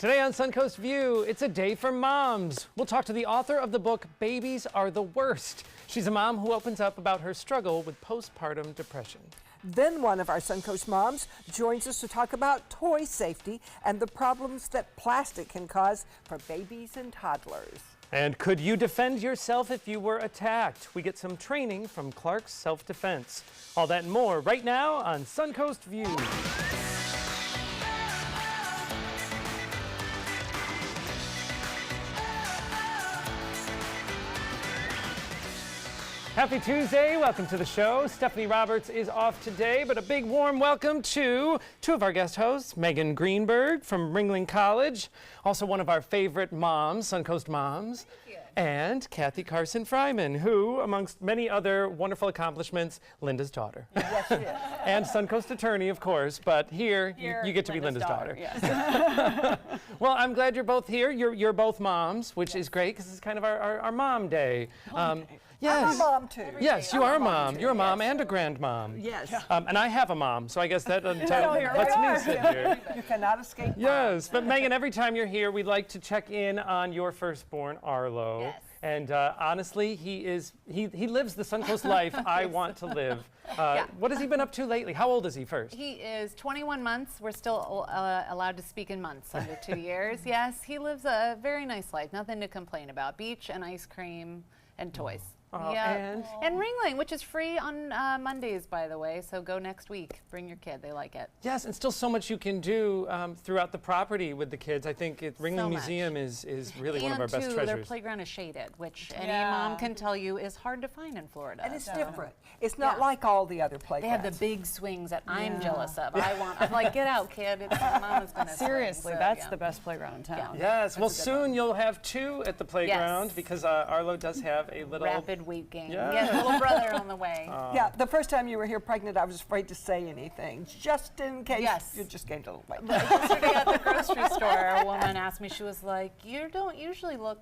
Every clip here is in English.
Today on Suncoast View, it's a day for moms. We'll talk to the author of the book, Babies Are the Worst. She's a mom who opens up about her struggle with postpartum depression. Then one of our Suncoast moms joins us to talk about toy safety and the problems that plastic can cause for babies and toddlers. And could you defend yourself if you were attacked? We get some training from Clark's Self-Defense. All that and more right now on Suncoast View. Happy Tuesday, welcome to the show. Stephanie Roberts is off today, but a big warm welcome to two of our guest hosts, Megan Greenberg from Ringling College, also one of our favorite moms, Suncoast moms, and Kathy Carson Fryman, who, amongst many other wonderful accomplishments, Linda's daughter. Yes, she is. And Suncoast attorney, of course, but here you get to be Linda's daughter. Yes. Well, I'm glad you're both here. You're both moms, which is great because it's kind of our mom day. Yes. I'm a mom too. Yes, you are a mom. You're a mom and a grandmom. Yes. And I have a mom, so I guess that lets me sit here. You cannot escape mom. Yes, but Megan, every time you're here, we'd like to check in on your firstborn, Arlo. Yes. And honestly, he lives the Suncoast life I want to live. What has he been up to lately? How old is he first? He is 21 months. We're still allowed to speak in months, under 2 years. Yes, he lives a very nice life. Nothing to complain about. Beach and ice cream and toys. And Ringling, which is free on Mondays, by the way. So go next week. Bring your kid. They like it. Yes, and still so much you can do throughout the property with the kids. I think Ringling Museum is really one of our best treasures. Their playground is shaded, which any mom can tell you is hard to find in Florida. And it's different. It's not like all the other playgrounds. They have the big swings that I'm jealous of. I'm like, get out, kid. It's mama's gonna Seriously, swing. that's the best playground in town. Yes, well soon you'll have two at the playground because Arlo does have a little rapid weight gain. Yeah. Little brother on the way. Yeah, the first time you were here pregnant, I was afraid to say anything, just in case you just gained a little weight. Yesterday at the grocery store, a woman asked me, she was like, you don't usually look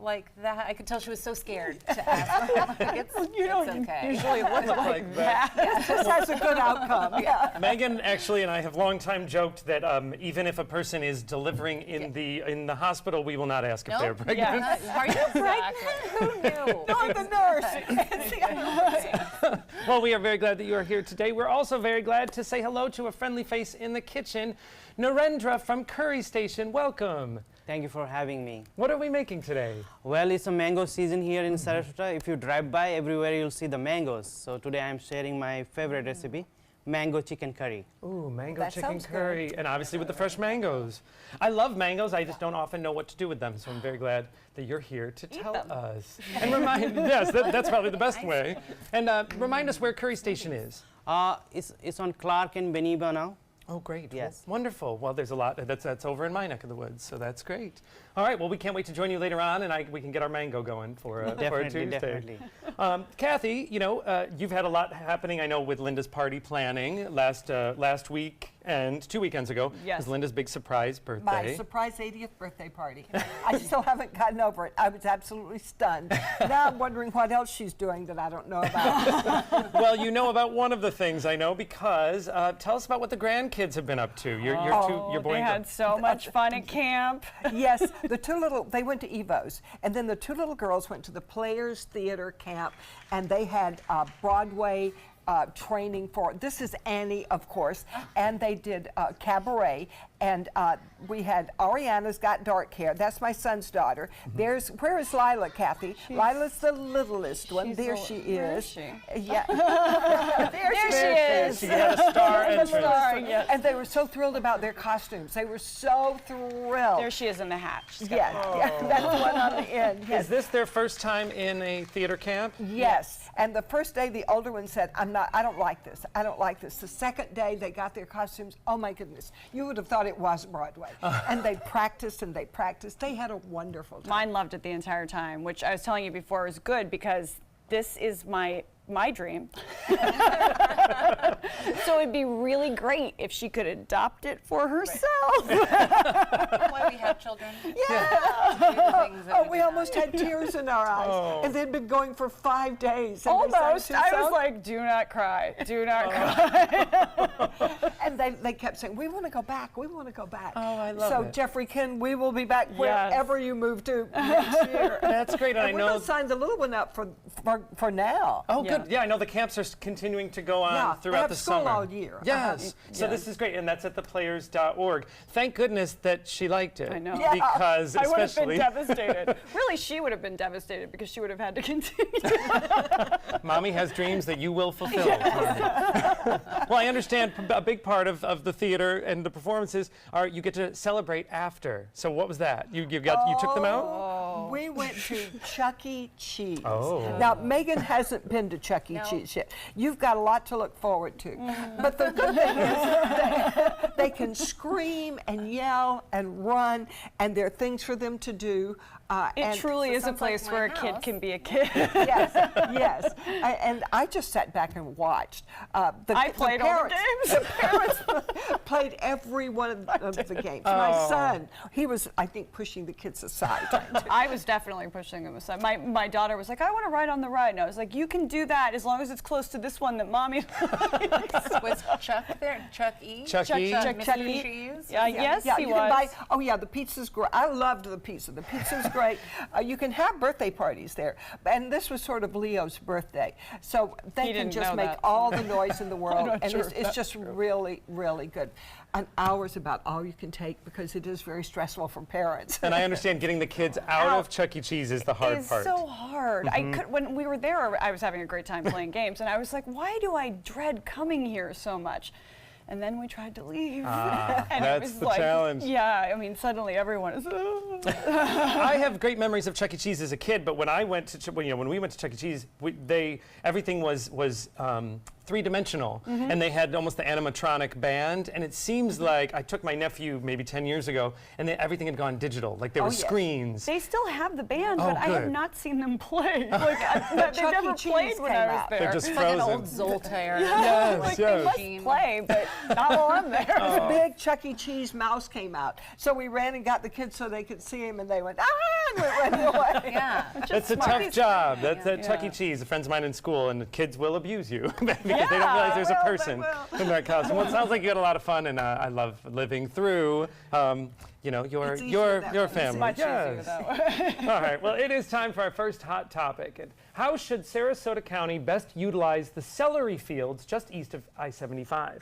like that. I could tell she was so scared to ask. Like, it's okay. Usually look like that. This has a good outcome. Yeah. Megan actually and I have long time joked that even if a person is delivering in the hospital, we will not ask if they're pregnant. Yeah. Are you pregnant? Who knew? No, I'm the nurse. It's the other nurse. Well, we are very glad that you are here today. We're also very glad to say hello to a friendly face in the kitchen, Narendra from Curry Station. Welcome. Thank you for having me. What are we making today? Well, it's a mango season here in Sarasota. If you drive by, everywhere you'll see the mangoes. So today I'm sharing my favorite recipe, mango chicken curry. Ooh, mango That chicken sounds curry. And obviously with the fresh mangoes. I love mangoes. I just don't often know what to do with them. So I'm very glad that you're here to tell us. And yes, that's probably the best way. And remind us where Curry Station is. It's on Clark and Beniba now. Oh, great. Yes. Well, wonderful. Well, there's a lot. That's over in my neck of the woods, so that's great. All right. Well, we can't wait to join you later on, and we can get our mango going for a Tuesday. Definitely. Kathy, you've had a lot happening, I know, with Linda's party planning last week and 2 weekends ago. Yes. Was Linda's big surprise birthday. My surprise 80th birthday party. I still haven't gotten over it. I was absolutely stunned. Now I'm wondering what else she's doing that I don't know about. Well, you know about one of the things I know because tell us about what the grandkids have been up to. Your boy They and had so much fun at camp. Yes, they went to Evo's, and then the two little girls went to the Players Theater camp, and they had Broadway training for, this is Annie, of course, and they did cabaret, and we had Ariana's got dark hair. That's my son's daughter. Where is Lila, Kathy? Lila's the littlest one. There she is. Where is she? Yeah. There she is. she had a star entrance. Yes. And they were so thrilled about their costumes. They were so thrilled. There she is in the hat. Yeah, that's the one on the end. Yes. Is this their first time in a theater camp? Yes, and the first day the older one said, I don't like this, I don't like this. The second day they got their costumes, oh my goodness, you would have thought it was Broadway. And they practiced and they practiced. They had a wonderful time. Mine loved it the entire time, which I was telling you before was good because this is my my dream. So it'd be really great if she could adopt it for herself. Why we have children. We almost had tears in our eyes. And they'd been going for 5 days. And Almost. They sang 2 I was songs. like, do not cry. Do not cry. And they kept saying, we want to go back. We want to go back. Oh, I love so it. Jeffrey Ken, we will be back Yes. wherever you move to next year. That's great, and I we're know. going to sign the little one up for now. Oh, good. Yeah, I know the camps are continuing to go on Yeah, throughout they have the school summer. all year. Yes. So Yeah. this is great, and that's at theplayers.org. Thank goodness that she liked it. I know. Yeah. Because I would have been especially devastated. Really, she would have been devastated because she would have had to continue. Mommy has dreams that you will fulfill. Well, I understand a big part of the theater and the performances are you get to celebrate after. So what was that? You took them out? We went to Chuck E. Cheese. Oh. Now, Megan hasn't been to Chuck E. Cheese yet. You've got a lot to look forward to. But the good thing is they can scream and yell and run, and there are things for them to do. It and truly is a sounds like place my where a house. kid can be a kid. yes, yes. And I just sat back and watched. I played all the games. The parents played every one of the games. My son, he was, I think, pushing the kids aside. I was definitely pushing them aside. My daughter was like, I want to ride on the ride. And I was like, you can do that as long as it's close to this one that Mommy likes. Was Chuck there? Chuck E? Chuck E? Chuck Mr. E. Cheese? Yes, yeah, he you was. can buy. Oh yeah, the pizza's great. I loved the pizza. The pizza's great. You can have birthday parties there, and this was sort of Leo's birthday, so they He can didn't just know make that. all the noise in the world, not and sure it's if just really, really good. An hour's about all you can take because it is very stressful for parents. And I understand getting the kids out of Chuck E. Cheese is the hard It's part. so hard. I could, when we were there, I was having a great time playing games, and I was like, why do I dread coming here so much? And then we tried to leave. And it that's was the like, challenge. Yeah, I mean, suddenly everyone is. I have great memories of Chuck E. Cheese as a kid, but when I went to, when we went to Chuck E. Cheese, everything was three-dimensional, and they had almost the animatronic band, and it seems like I took my nephew maybe 10 years ago, and everything had gone digital, like there were yes. screens. They still have the band, Oh, but I have good. not seen them play. Like, they Chuck E. never Cheese played when I came was out. there. They're just It's like an frozen. old Zoltaire. Yes, Like, yes. they must play, but not while I'm there. This big Chuck E. Cheese mouse came out, so we ran and got the kids so they could see him, and they went and went running away. Yeah. That's a tough job. That's at Chuck E. Cheese. Friends of mine in school, and the kids will abuse you because they don't realize there's a well, they person will. in that costume. Well, it sounds like you had a lot of fun, and I love living through, your It's easier that way. It's family. Much easier Yes. that way. All right. Well, it is time for our first hot topic. And how should Sarasota County best utilize the celery fields just east of I-75?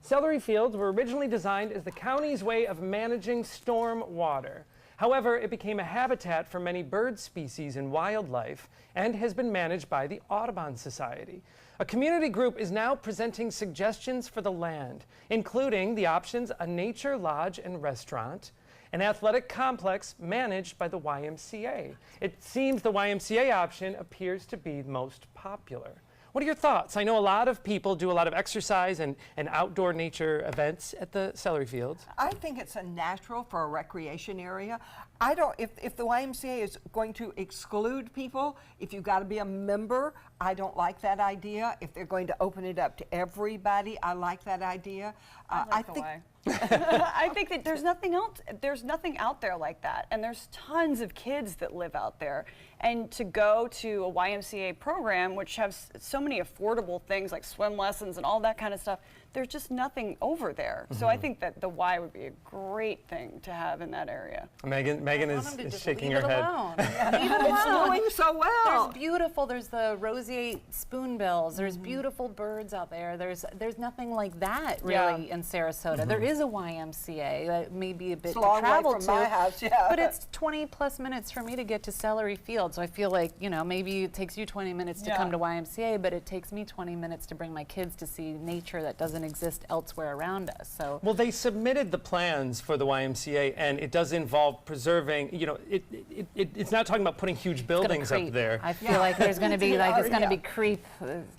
Celery fields were originally designed as the county's way of managing storm water. However, it became a habitat for many bird species and wildlife and has been managed by the Audubon Society. A community group is now presenting suggestions for the land, including the options a nature lodge and restaurant, an athletic complex managed by the YMCA. It seems the YMCA option appears to be most popular. What are your thoughts? I know a lot of people do a lot of exercise and outdoor nature events at the celery fields. I think it's a natural for a recreation area. I don't, if the YMCA is going to exclude people, if you've got to be a member, I don't like that idea. If they're going to open it up to everybody, I like that idea. I think that there's nothing else. There's nothing out there like that, and there's tons of kids that live out there. And to go to a YMCA program, which has so many affordable things like swim lessons and all that kind of stuff, there's just nothing over there. So I think that the Y would be a great thing to have in that area. Megan I want them to is just shaking leave her it head. alone. Leave it It's alone. doing so well. There's beautiful. There's the roseate spoonbills. There's beautiful birds out there. There's nothing like that really in Sarasota. There is a YMCA that may be a bit It's a to long way travel from to, my house, yeah. but it's 20 plus minutes for me to get to Celery Field. So I feel like maybe it takes you 20 minutes to come to YMCA, but it takes me 20 minutes to bring my kids to see nature that doesn't doesn't exist elsewhere around us. So Well, they submitted the plans for the YMCA, and it does involve preserving, it's not talking about putting huge it's gonna buildings up creep. there. I feel like there's going to be like it's going to be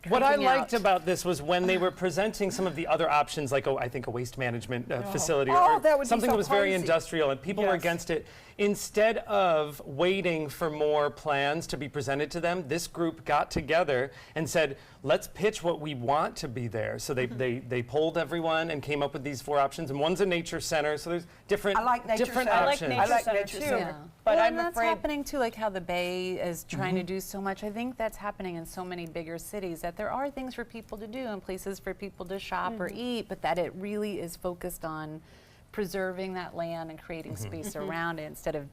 What I creeping liked out. about this was when they were presenting some of the other options, like, I think a waste management facility, Oh, or that would be something so that was very crazy. industrial, and people were Yes. against it. Instead of waiting for more plans to be presented to them, this group got together and said, let's pitch what we want to be there. So they polled everyone and came up with these 4 options, and one's a nature center, so there's different, I like nature different center. I like options. Nature I like Center Nature too. Center. But well, I'm and that's afraid happening too, like how the Bay is trying to do so much. I think that's happening in so many bigger cities, that there are things for people to do and places for people to shop or eat, but that it really is focused on preserving that land and creating space around it instead of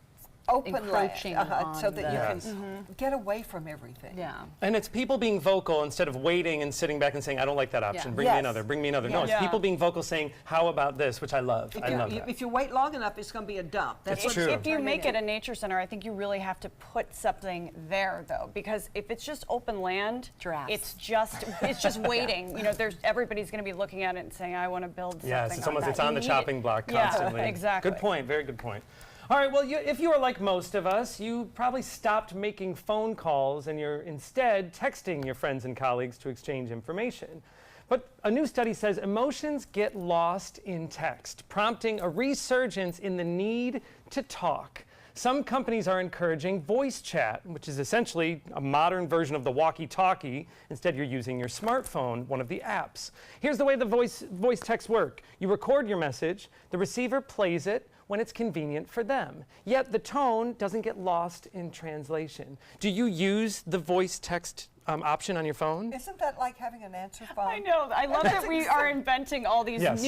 Open encroaching land, on so that the- you Yes. can get away from everything. Yeah. And it's people being vocal instead of waiting and sitting back and saying, I don't like that option, Yeah. bring me Yes. another, bring me another. No, it's Yeah. people being vocal saying, how about this, which I love. I love that. If you wait long enough, it's going to be a dump. That's It's what true. if you turning make it in. a nature center, I think you really have to put something there, though, because if it's just open land, Giraffes. it's just waiting. There's everybody's going to be looking at it and saying, I want to build something. Yes, it's almost that. it's on You the need chopping it. block Yeah, constantly. exactly. Good point. Very good point. All right. Well, if you are like most of us, you probably stopped making phone calls and you're instead texting your friends and colleagues to exchange information. But a new study says emotions get lost in text, prompting a resurgence in the need to talk. Some companies are encouraging voice chat, which is essentially a modern version of the walkie-talkie. Instead, you're using your smartphone, one of the apps. Here's the way the voice texts work. You record your message, the receiver plays it when it's convenient for them. Yet the tone doesn't get lost in translation. Do you use the voice text option on your phone? Isn't that like having an answer phone? I know. I love that we are inventing all these Yes.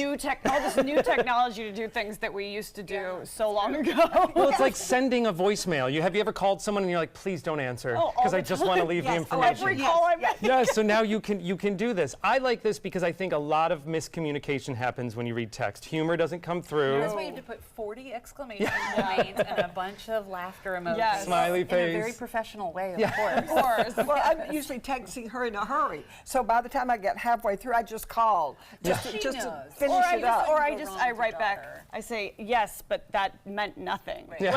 all this new technology to do things that we used to do so long ago. Well, it's like sending a voicemail. Have you ever called someone and you're like, please don't answer, Oh, all because the I just want to leave the Yes. Oh, information. Every call I make. Yes, so now you can do this. I like this because I think a lot of miscommunication happens when you read text. Humor doesn't come through. That's why you have to put 40 exclamation points and a bunch of laughter emojis. Yes. Smiley In a very face. professional way, of Yeah. course. Well, I'm usually texting her in a hurry. So by the time I get halfway through, I just call. Just She to knows. finish Or it up. I wrong write to back. daughter. I say yes, but that meant nothing. Yeah.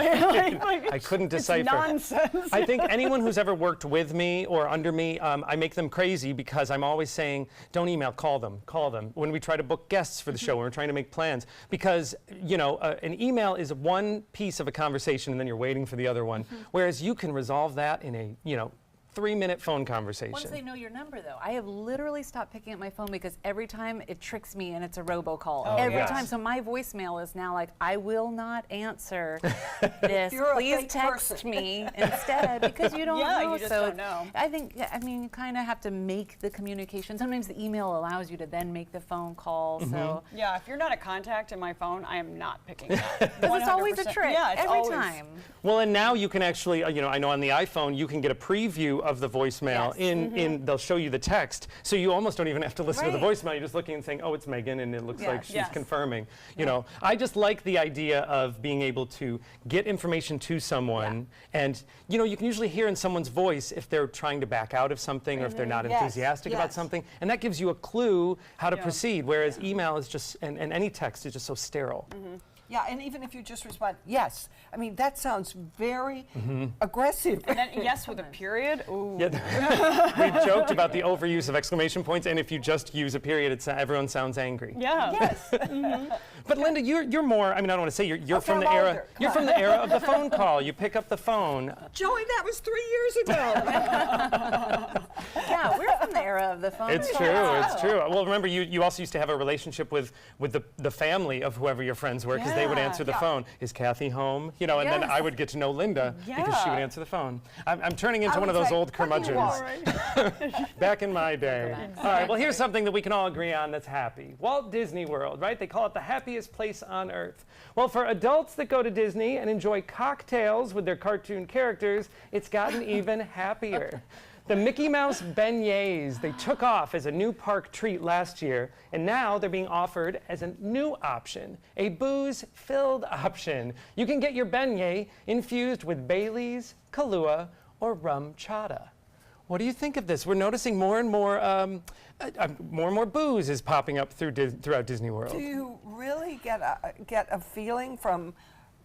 I couldn't decipher. It's nonsense. I think anyone who's ever worked with me or under me, I make them crazy because I'm always saying, don't email, call them. When we try to book guests for the show, when we're trying to make plans, because an email is one piece of a conversation and then you're waiting for the other one, whereas you can resolve that in a 3-minute phone conversation. Once they know your number, though, I have literally stopped picking up my phone because every time it tricks me and it's a robocall. Every yes. time. So my voicemail is now like, I will not answer this. You're a Please fake text person. me instead, because you don't Yeah, know. you just so don't know. I think, you kind of have to make the communication. Sometimes the email allows you to then make the phone call. So Yeah, if you're not a contact in my phone, I am not picking it up. because it's always a 100%. trick. Yeah, it's every always. time. Well, and now you can actually, I know on the iPhone, you can get a preview of the voicemail. Yes. They'll show you the text. So you almost don't even have to listen to the Right. voicemail. You're just looking and saying, oh, it's Megan, and it looks Yes. like she's Yes. confirming. I just like the idea of being able to get information to someone. And, you can usually hear in someone's voice if they're trying to back out of something or if they're not Yes. enthusiastic about Yes. something. And that gives you a clue how to Yeah. proceed, whereas email is just, and any text is just so sterile. Yeah, and even if you just respond, yes. That sounds very aggressive. And then yes with a period. Ooh. Yeah, we joked about the overuse of exclamation points, and if you just use a period, everyone sounds angry. Yeah. Yes. But Linda, you're more. I don't want to say you're Okay, from the I'm era. older. You're from the era of the phone call. You pick up the phone. Joey, that was 3 years ago. Yeah, we're from the era of the phone. It's call. true. It's true. Well, remember, you also used to have a relationship with the family of whoever your friends were, because they would Yeah. answer the phone. Is Kathy home? And then Yes. I would get to know Linda because she would Yeah. answer the phone. I'm turning into I one of would those say, old "What do you curmudgeons. want?" Back in my day. All right, well, here's something that we can all agree on that's happy. Walt Disney World, right? They call it the happiest place on earth. Well, for adults that go to Disney and enjoy cocktails with their cartoon characters, it's gotten even happier. The Mickey Mouse beignets, they took off as a new park treat last year, and now they're being offered as a new option, a booze-filled option. You can get your beignet infused with Bailey's, Kahlua, or rum chata. What do you think of this? We're noticing more and more booze is popping up throughout Disney World. Do you really get a feeling from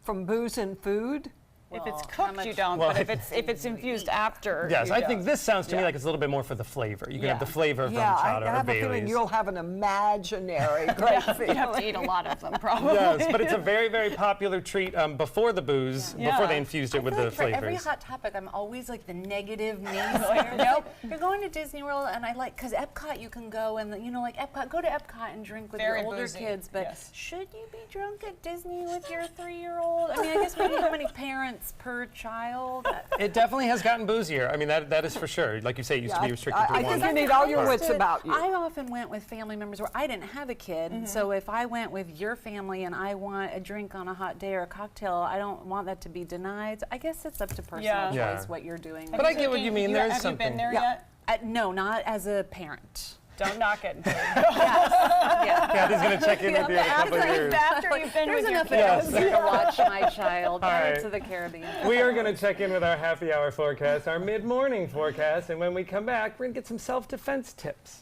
booze and food? If it's cooked, you don't. But if it's infused after, yes, you I don't. think this sounds to me like it's a little bit more for the flavor. You can have the flavor of rum chowder I or have a feeling Bailey's. you'll have an imaginary great feeling. You have to eat a lot of them, probably. Yes, but it's a very, very popular treat before the booze, before they infused it with the flavors. For every hot topic, I'm always like the negative naysayer. Nope. You're going to Disney World, and I like, because Epcot you can go and, like Epcot, go to Epcot and drink with your older kids, but should you be drunk at Disney with your 3-year-old? I mean, I guess maybe how many parents per child? It definitely has gotten boozier. I mean, that is for sure. Like you say, it used to be restricted to I one. think you need all your wits about you. I often went with family members where I didn't have a kid, so if I went with your family and I want a drink on a hot day or a cocktail, I don't want that to be denied. So I guess it's up to personal choice what you're doing. But I get what you mean. There's have something. you been there yet? No, not as a parent. Don't knock it. Kathy's going to check in with you in a couple of years. After you've been There's with your enough kids. else to watch my child. Pirates right. of the Caribbean. We are going to check in with our happy hour forecast, our mid-morning forecast, and when we come back, we're going to get some self-defense tips.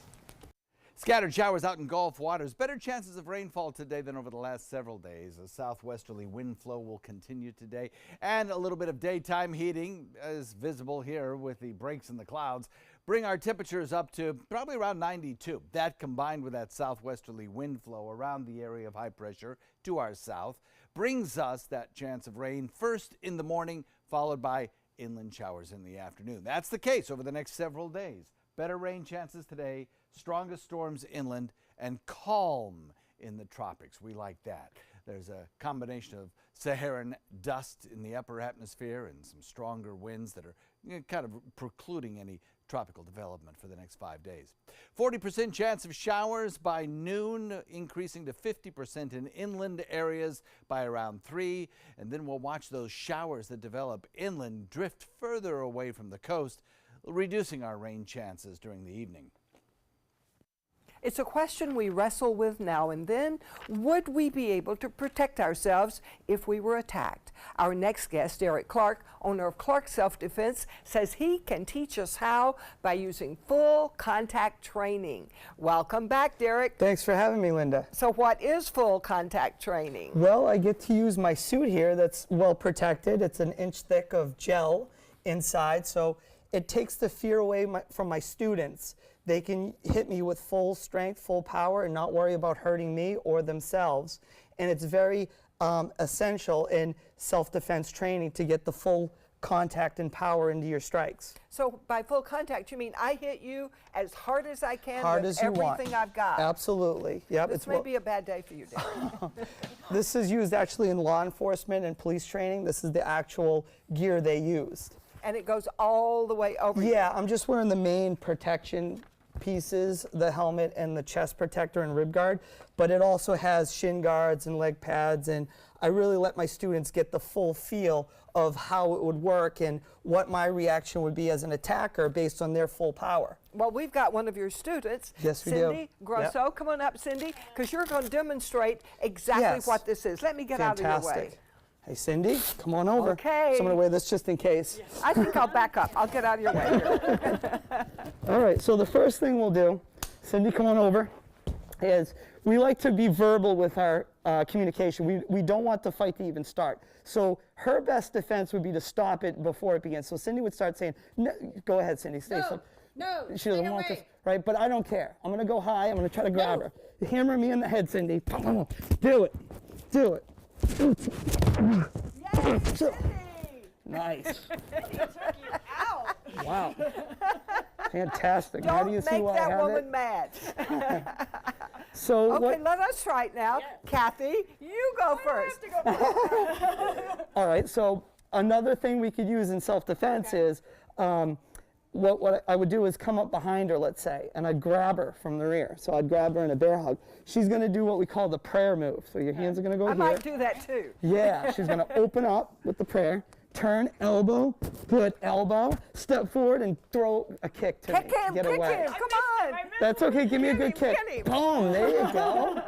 Scattered showers out in Gulf waters. Better chances of rainfall today than over the last several days. A southwesterly wind flow will continue today, and a little bit of daytime heating is visible here with the breaks in the clouds. Bring our temperatures up to probably around 92. That combined with that southwesterly wind flow around the area of high pressure to our south brings us that chance of rain first in the morning, followed by inland showers in the afternoon. That's the case over the next several days. Better rain chances today, strongest storms inland, and calm in the tropics. We like that. There's a combination of Saharan dust in the upper atmosphere and some stronger winds that are kind of precluding any tropical development for the next 5 days. 40% chance of showers by noon, increasing to 50% in inland areas by around 3. And then we'll watch those showers that develop inland drift further away from the coast, reducing our rain chances during the evening. It's a question we wrestle with now and then. Would we be able to protect ourselves if we were attacked? Our next guest, Derek Clark, owner of Clark Self-Defense, says he can teach us how by using full contact training. Welcome back, Derek. Thanks for having me, Linda. So what is full contact training? Well, I get to use my suit here that's well protected. It's an inch thick of gel inside, so it takes the fear away from my students. They can hit me with full strength, full power, and not worry about hurting me or themselves. And it's very essential in self-defense training to get the full contact and power into your strikes. So by full contact, you mean I hit you as hard as I can Hard with as you want. everything I've got? Absolutely. Yep. This may be a bad day for you, Derek. This is used actually in law enforcement and police training. This is the actual gear they used. And it goes all the way over. Yeah, I'm just wearing the main protection pieces, the helmet and the chest protector and rib guard, but it also has shin guards and leg pads, and I really let my students get the full feel of how it would work and what my reaction would be as an attacker based on their full power. Well, we've got one of your students, Yes, we do. Cindy Grosso. Yep. Come on up, Cindy, because you're going to demonstrate exactly Yes. what this is. Let me get out of your way. Fantastic. Hey, Cindy, come on over. Okay. So I'm going to wear this just in case. I think I'll back up. I'll get out of your way here. All right, so the first thing we'll do, Cindy, come on over, is we like to be verbal with our communication. We don't want the fight to even start. So her best defense would be to stop it before it begins. So Cindy would start saying, no, go ahead, Cindy, say something. No, She doesn't want this, right? But I don't care. I'm going to go high. I'm going to try to grab her. Hammer me in the head, Cindy. Do it. Do it. Nice. Wow. Fantastic. Now do you Don't see make why I that have woman it? mad. So Okay, what, let us try it now. Kathy, you go first. all right, so another thing we could use in self-defense is what I would do is come up behind her, let's say, and I'd grab her from the rear. So I'd grab her in a bear hug. She's going to do what we call the prayer move. So your hands are going to go I here. might do that too. Yeah, she's going to open up with the prayer, turn elbow, good elbow, step forward and throw a kick to Kick me. him, Get kick away. him, come on. That's okay, give me a good Get him, kick. get him. Boom, there you go.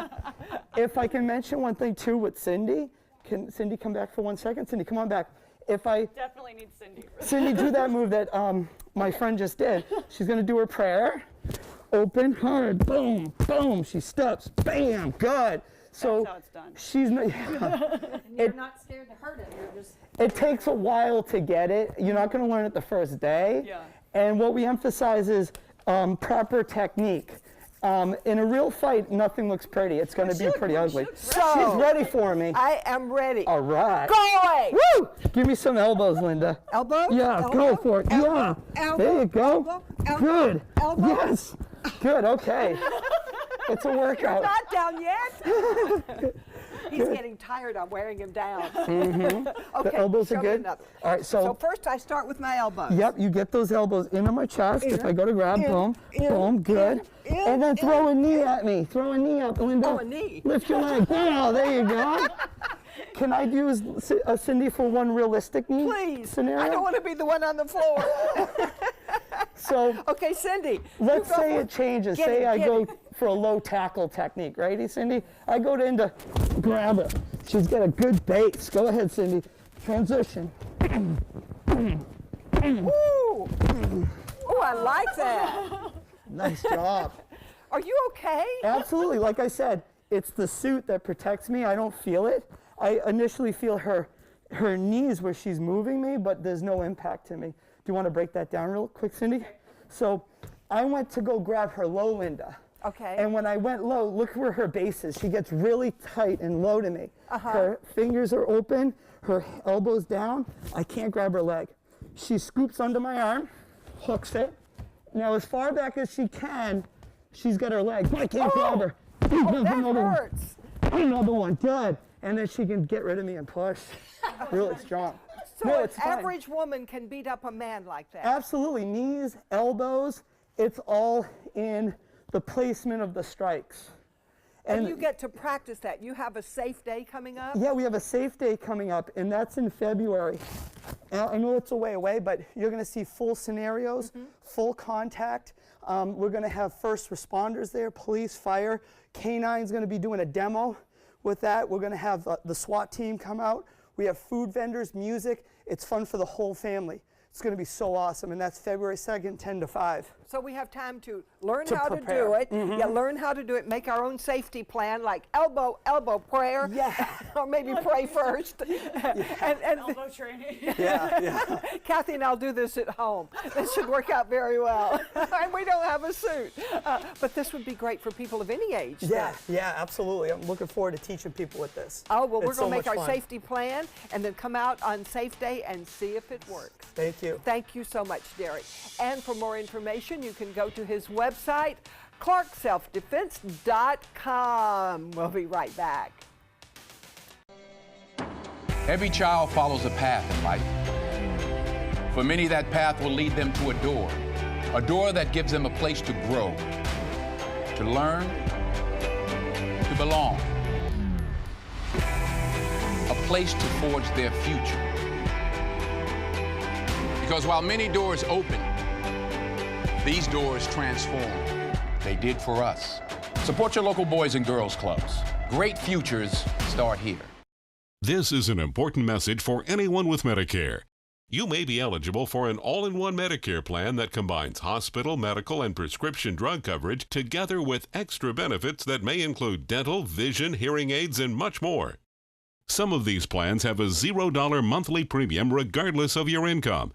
If I can mention one thing too with Cindy, can Cindy come back for 1 second? Cindy, come on back. If I, Definitely need Cindy. Cindy, do that move that my friend just did. She's gonna do her prayer. Open, hard, boom, boom. She steps, bam, good. So That's how it's done. she's not. You're not scared to hurt it. You're just. It takes a while to get it. You're not going to learn it the first day. Yeah. And what we emphasize is proper technique. In a real fight, nothing looks pretty. It's going to be pretty ugly. So- She's ready for me. I am ready. All right. Go away. Woo! Give me some elbows, Linda. Elbow? Yeah, elbow, go for it. elbow, Yeah. elbow, There you go. elbow, elbow, Good. elbow. Yes. Good. Okay. It's a workout. Not down yet. He's getting tired. I'm wearing him down. Okay, The elbows show are me good. another. All right. So first I start with my elbows. Yep, you get those elbows into my chest. If I go to grab, boom, boom, good. in, And then throw a knee at me. Throw a knee up, Linda. Oh, a knee. Lift your leg. Oh, there you go. Can I use Cindy for one realistic knee Please. scenario? I don't want to be the one on the floor. So Okay, Cindy. let's you go say for it changes. Get Say it, I get go it. for a low tackle technique, righty, Cindy? I go into grab her. She's got a good base. Go ahead, Cindy. Transition. Ooh. Ooh, I like that. Nice job. Are you okay? Absolutely. Like I said, it's the suit that protects me. I don't feel it. I initially feel her knees where she's moving me, but there's no impact to me. Do you want to break that down real quick, Cindy? So I went to go grab her low, Linda. Okay. And when I went low, look where her base is. She gets really tight and low to me. Her fingers are open, her elbows down. I can't grab her leg. She scoops under my arm, hooks it. Now as far back as she can, she's got her leg. I can't grab her. Oh, that hurts. Another one, good. And then she can get rid of me and push. Really strong. So No, an it's fine. average woman can beat up a man like that. Absolutely. Knees, elbows, it's all in the placement of the strikes. And you get to practice that. You have a safe day coming up? Yeah, we have a safe day coming up, and that's in February. I know it's a way away, but you're going to see full scenarios, full contact. We're going to have first responders there, police, fire. K9's going to be doing a demo with that. We're going to have the SWAT team come out. We have food vendors, music. It's fun for the whole family. It's going to be so awesome, and that's February 2nd, 10 to 5. So we have time to learn To how prepare. to do it. Yeah, learn how to do it. Make our own safety plan, like elbow prayer. Yeah. Or maybe pray first. And Elbow training. Yeah. Kathy and I'll do this at home. This should work out very well. And we don't have a suit. But this would be great for people of any age. Yeah, then. yeah, absolutely. I'm looking forward to teaching people with this. Oh, well, we're It's going to so make much our fun. safety plan and then come out on safe day and see if it works. Thank you. Thank you so much, Derek. And for more information, you can go to his website, clarkselfdefense.com. We'll be right back. Every child follows a path in life. For many, that path will lead them to a door that gives them a place to grow, to learn, to belong, a place to forge their future. Because while many doors open, these doors transform. They did for us. Support your local Boys and Girls Clubs. Great futures start here. This is an important message for anyone with Medicare. You may be eligible for an all-in-one Medicare plan that combines hospital, medical, and prescription drug coverage together with extra benefits that may include dental, vision, hearing aids, and much more. Some of these plans have a $0 monthly premium regardless of your income.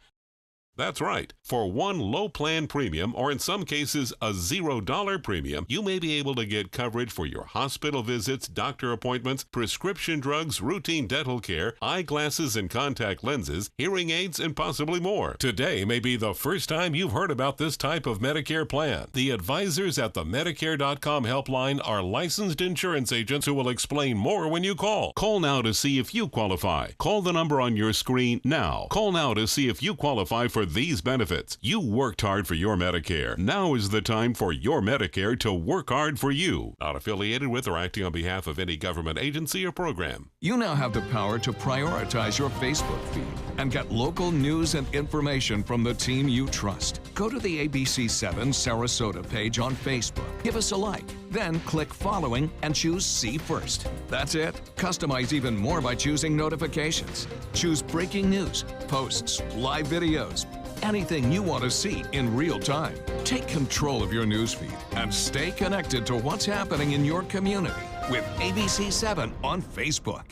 That's right. For one low plan premium, or in some cases a $0 premium, you may be able to get coverage for your hospital visits, doctor appointments, prescription drugs, routine dental care, eyeglasses and contact lenses, hearing aids, and possibly more. Today may be the first time you've heard about this type of Medicare plan. The advisors at the Medicare.com helpline are licensed insurance agents who will explain more when you call. Call now to see if you qualify. Call the number on your screen now. Call now to see if you qualify for these benefits. You worked hard for your Medicare. Now is the time for your Medicare to work hard for you. Not affiliated with or acting on behalf of any government agency or program. You now have the power to prioritize your Facebook feed and get local news and information from the team you trust. Go to the ABC7 Sarasota page on Facebook. Give us a like. Then click following and choose See First. That's it. Customize even more by choosing notifications. Choose breaking news, posts, live videos, anything you want to see in real time. Take control of your newsfeed and stay connected to what's happening in your community with ABC7 on Facebook.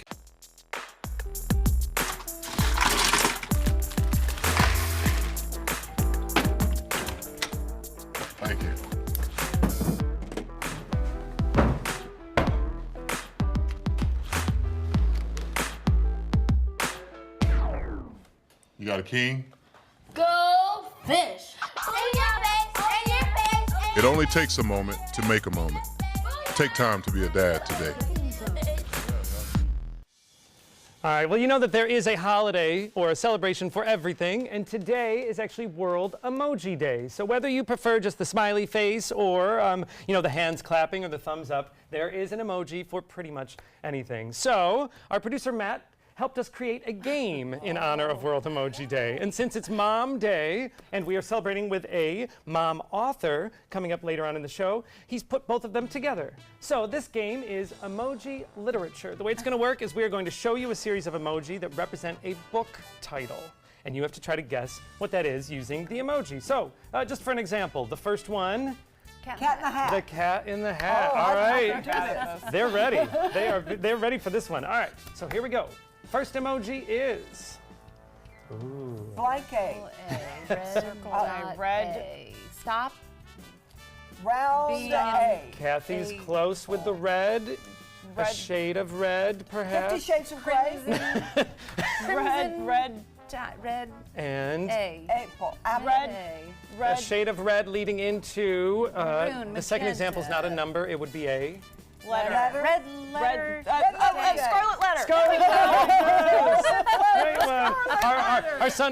Thank you. You got a king? Go fish. It only takes a moment to make a moment. Take time to be a dad today. All right, well, you know that there is a holiday or a celebration for everything, and today is actually World Emoji Day. So whether you prefer just the smiley face or, the hands clapping or the thumbs up, there is an emoji for pretty much anything. So our producer, Matt, helped us create a game in honor of World Emoji Day. And since it's Mom Day, and we are celebrating with a mom author coming up later on in the show, he's put both of them together. So this game is emoji literature. The way it's gonna work is we are going to show you a series of emoji that represent a book title. And you have to try to guess what that is using the emoji. So, just for an example, the first one, Cat in the Hat. the cat in the hat. Oh, All I right. can do this. They're ready. They're ready for this one. All right, so here we go. First emoji is Blanket. Red. Stop. Round A. Kathy's close with the red. A shade of red, perhaps. 50 Shades of Grey. Red. And April. a shade of red leading into Maroon, the second example is not a number. It would be a Letter. Red letter. Scarlet Letter. Scarlet Letter. Great one.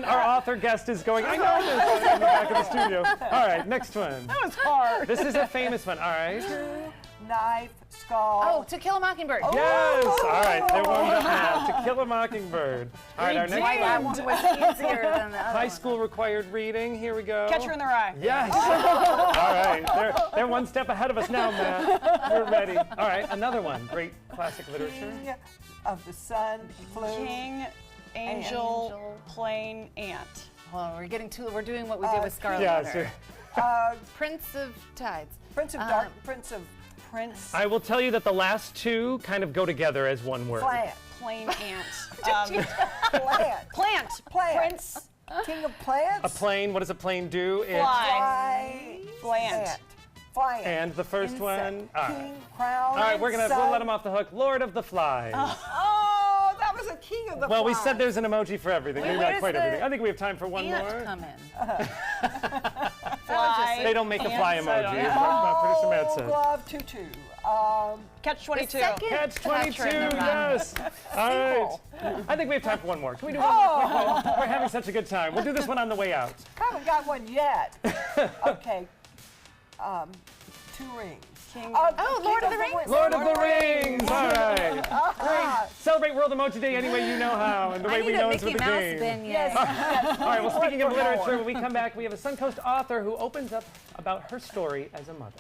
Our author guest is going, I know this, in the back of the studio. All right, next one. That was hard. This is a famous one. All right. Knife. Skull. Oh, To Kill a Mockingbird. Yes. All right, they're warmed up now. To Kill a Mockingbird. All right, our next That one. one was easier than the other High school required reading. Here we go. Catcher in the Rye. Yes. All right. They're one step ahead of us now, Matt. We're ready. All right, another one. Great classic literature. King of the Sun. Flew. King, Angel, Plane, Ant. Oh, we're doing what we did with Scarlet Yeah, Letter. Prince of Tides. Prince of Dark. Prince. I will tell you that the last two kind of go together as one word. Plant. Plane, Ant. Plant. Plant. Prince. King of plants. A plane, what does a plane do? Fly. Plant. Flying. And the first one. All right. King, crown. All right, we'll sun. let him off the hook. Lord of the Flies. Oh, that was a king of the Well, we flies. said there's an emoji for everything. Maybe not does quite the everything. I think we have time for one Ant more. come in. Fly. They don't make a fly Ants, I don't emoji. know. Is what Producer Matt Oh, said. glove tutu. Catch 22. Catch 22, Catcher in the Rye. yes. All right. I think we have time for one more. Can we do one more? We're having such a good time. We'll do this one on the way out. Haven't got one yet. Okay. Two rings. King. Lord of the Rings. Lord of the Rings. All right. Great. Celebrate World Emoji Day any way you know how, and the way we know it's with the game. Yes. All right. Well, speaking of literature, when we come back, we have a Suncoast author who opens up about her story as a mother.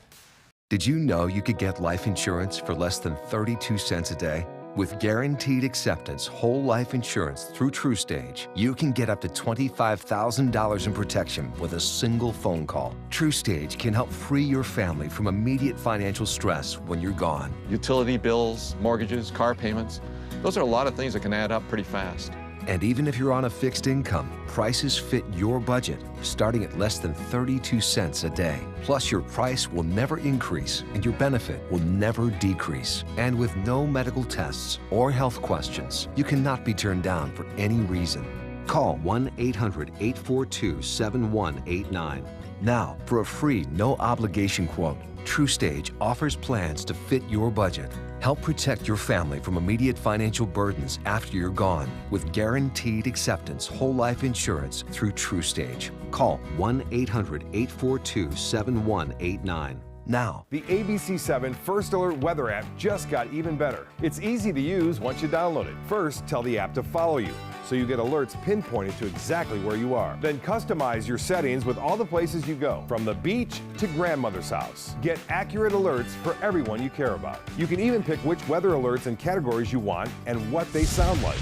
Did you know you could get life insurance for less than 32 cents a day? With guaranteed acceptance whole life insurance through TrueStage, you can get up to $25,000 in protection with a single phone call. TrueStage can help free your family from immediate financial stress when you're gone. Utility bills, mortgages, car payments, those are a lot of things that can add up pretty fast. And even if you're on a fixed income, prices fit your budget, starting at less than 32 cents a day. Plus, your price will never increase and your benefit will never decrease. And with no medical tests or health questions, you cannot be turned down for any reason. Call 1-800-842-7189. Now, for a free, no-obligation quote, TrueStage offers plans to fit your budget. Help protect your family from immediate financial burdens after you're gone with guaranteed acceptance whole life insurance through TrueStage. Call 1-800-842-7189. Now. The ABC7 First Alert weather app just got even better. It's easy to use once you download it. First, tell the app to follow you, so you get alerts pinpointed to exactly where you are. Then customize your settings with all the places you go, from the beach to grandmother's house. Get accurate alerts for everyone you care about. You can even pick which weather alerts and categories you want and what they sound like.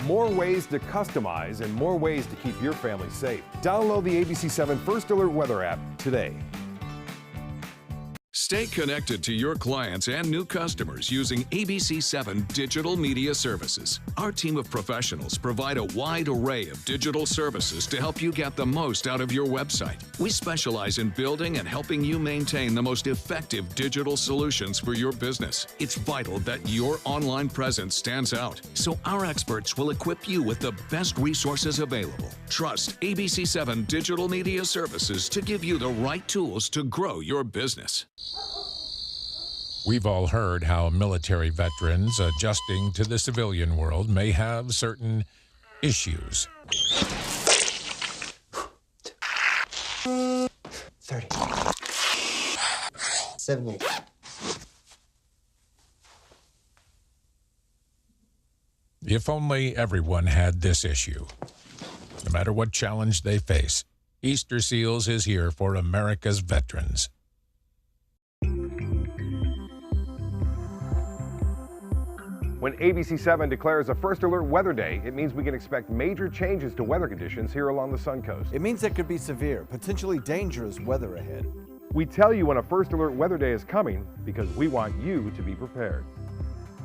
More ways to customize and more ways to keep your family safe. Download the ABC7 First Alert Weather app today. Stay connected to your clients and new customers using ABC7 Digital Media Services. Our team of professionals provide a wide array of digital services to help you get the most out of your website. We specialize in building and helping you maintain the most effective digital solutions for your business. It's vital that your online presence stands out, so our experts will equip you with the best resources available. Trust ABC7 Digital Media Services to give you the right tools to grow your business. We've all heard how military veterans adjusting to the civilian world may have certain issues. 30. 70. If only everyone had this issue. No matter what challenge they face, Easter Seals is here for America's veterans. When ABC7 declares a First Alert Weather Day, it means we can expect major changes to weather conditions here along the Suncoast. It means it could be severe, potentially dangerous weather ahead. We tell you when a First Alert Weather Day is coming because we want you to be prepared.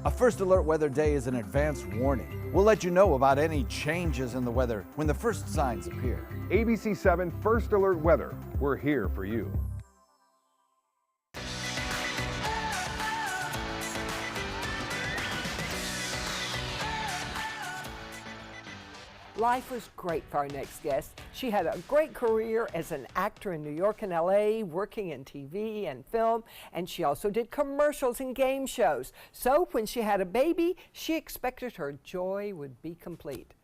A First Alert Weather Day is an advance warning. We'll let you know about any changes in the weather when the first signs appear. ABC7 First Alert Weather, we're here for you. Life was great for our next guest. She had a great career as an actor in New York and LA, working in TV and film, and she also did commercials and game shows. So when she had a baby, she expected her joy would be complete.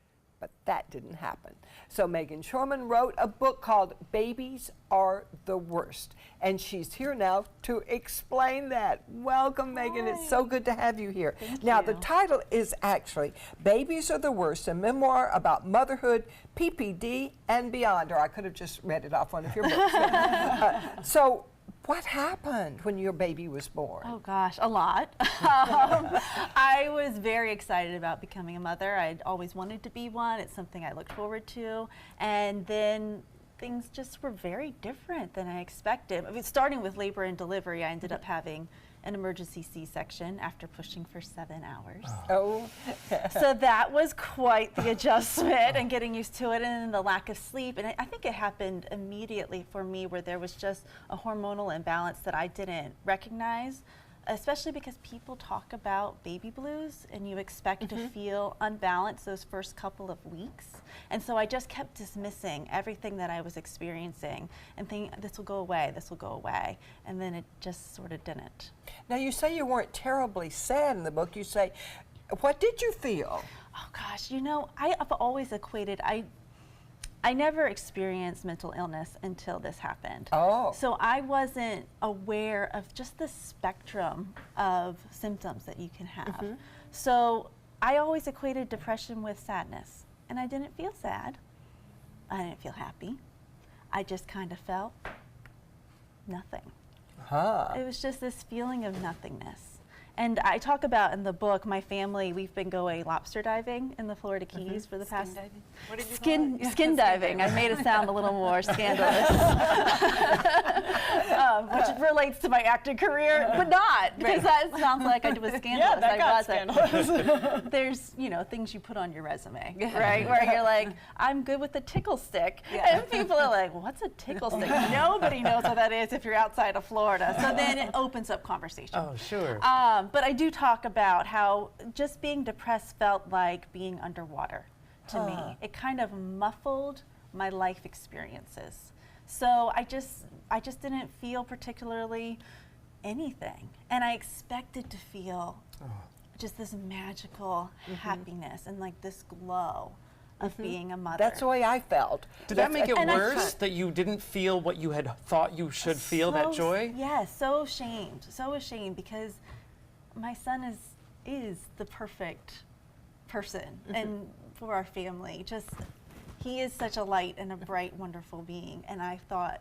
But that didn't happen. So Megan Shorman wrote a book called Babies Are the Worst. And she's here now to explain that. Welcome, Megan. Hi. It's so good to have you here. Thank now, you. the title is actually Babies Are the Worst, a memoir about motherhood, PPD, and beyond. Or I could have just read it off one of your books. So what happened when your baby was born? Oh gosh, a lot. I was very excited about becoming a mother. I'd always wanted to be one. It's something I looked forward to. And then things just were very different than I expected. I mean, starting with labor and delivery, I ended up having an emergency C-section after pushing for 7 hours. Oh. So that was quite the adjustment and getting used to it, and the lack of sleep. And I think it happened immediately for me, where there was just a hormonal imbalance that I didn't recognize, especially because people talk about baby blues and you expect to feel unbalanced those first couple of weeks. And so I just kept dismissing everything that I was experiencing and thinking, this will go away, this will go away. And then it just sort of didn't. Now, you say you weren't terribly sad in the book. You say, what did you feel? Oh gosh, you know, I've always equated, I never experienced mental illness until this happened. Oh. So I wasn't aware of just the spectrum of symptoms that you can have. So I always equated depression with sadness. And I didn't feel sad. I didn't feel happy. I just kind of felt nothing. It was just this feeling of nothingness. And I talk about in the book, my family, we've been going lobster diving in the Florida Keys for the past... diving? What did you call it? Skin diving. I made it sound a little more scandalous. Which relates to my acting career, but not, because that sounds like I was scandalous. Yeah, that got scandalous. There's, you know, things you put on your resume, right? Where you're like, I'm good with the tickle stick. And people are like, what's a tickle stick? Nobody knows what that is if you're outside of Florida. So then it opens up conversation. Oh, sure. But I do talk about how just being depressed felt like being underwater to me. It kind of muffled my life experiences. So I just didn't feel particularly anything. And I expected to feel just this magical happiness and like this glow of being a mother. That's the way I felt. Did that make it worse that you didn't feel what you had thought you should feel, that joy? Yes, so ashamed because my son is the perfect person and for our family. Just, he is such a light and a bright, wonderful being. And I thought,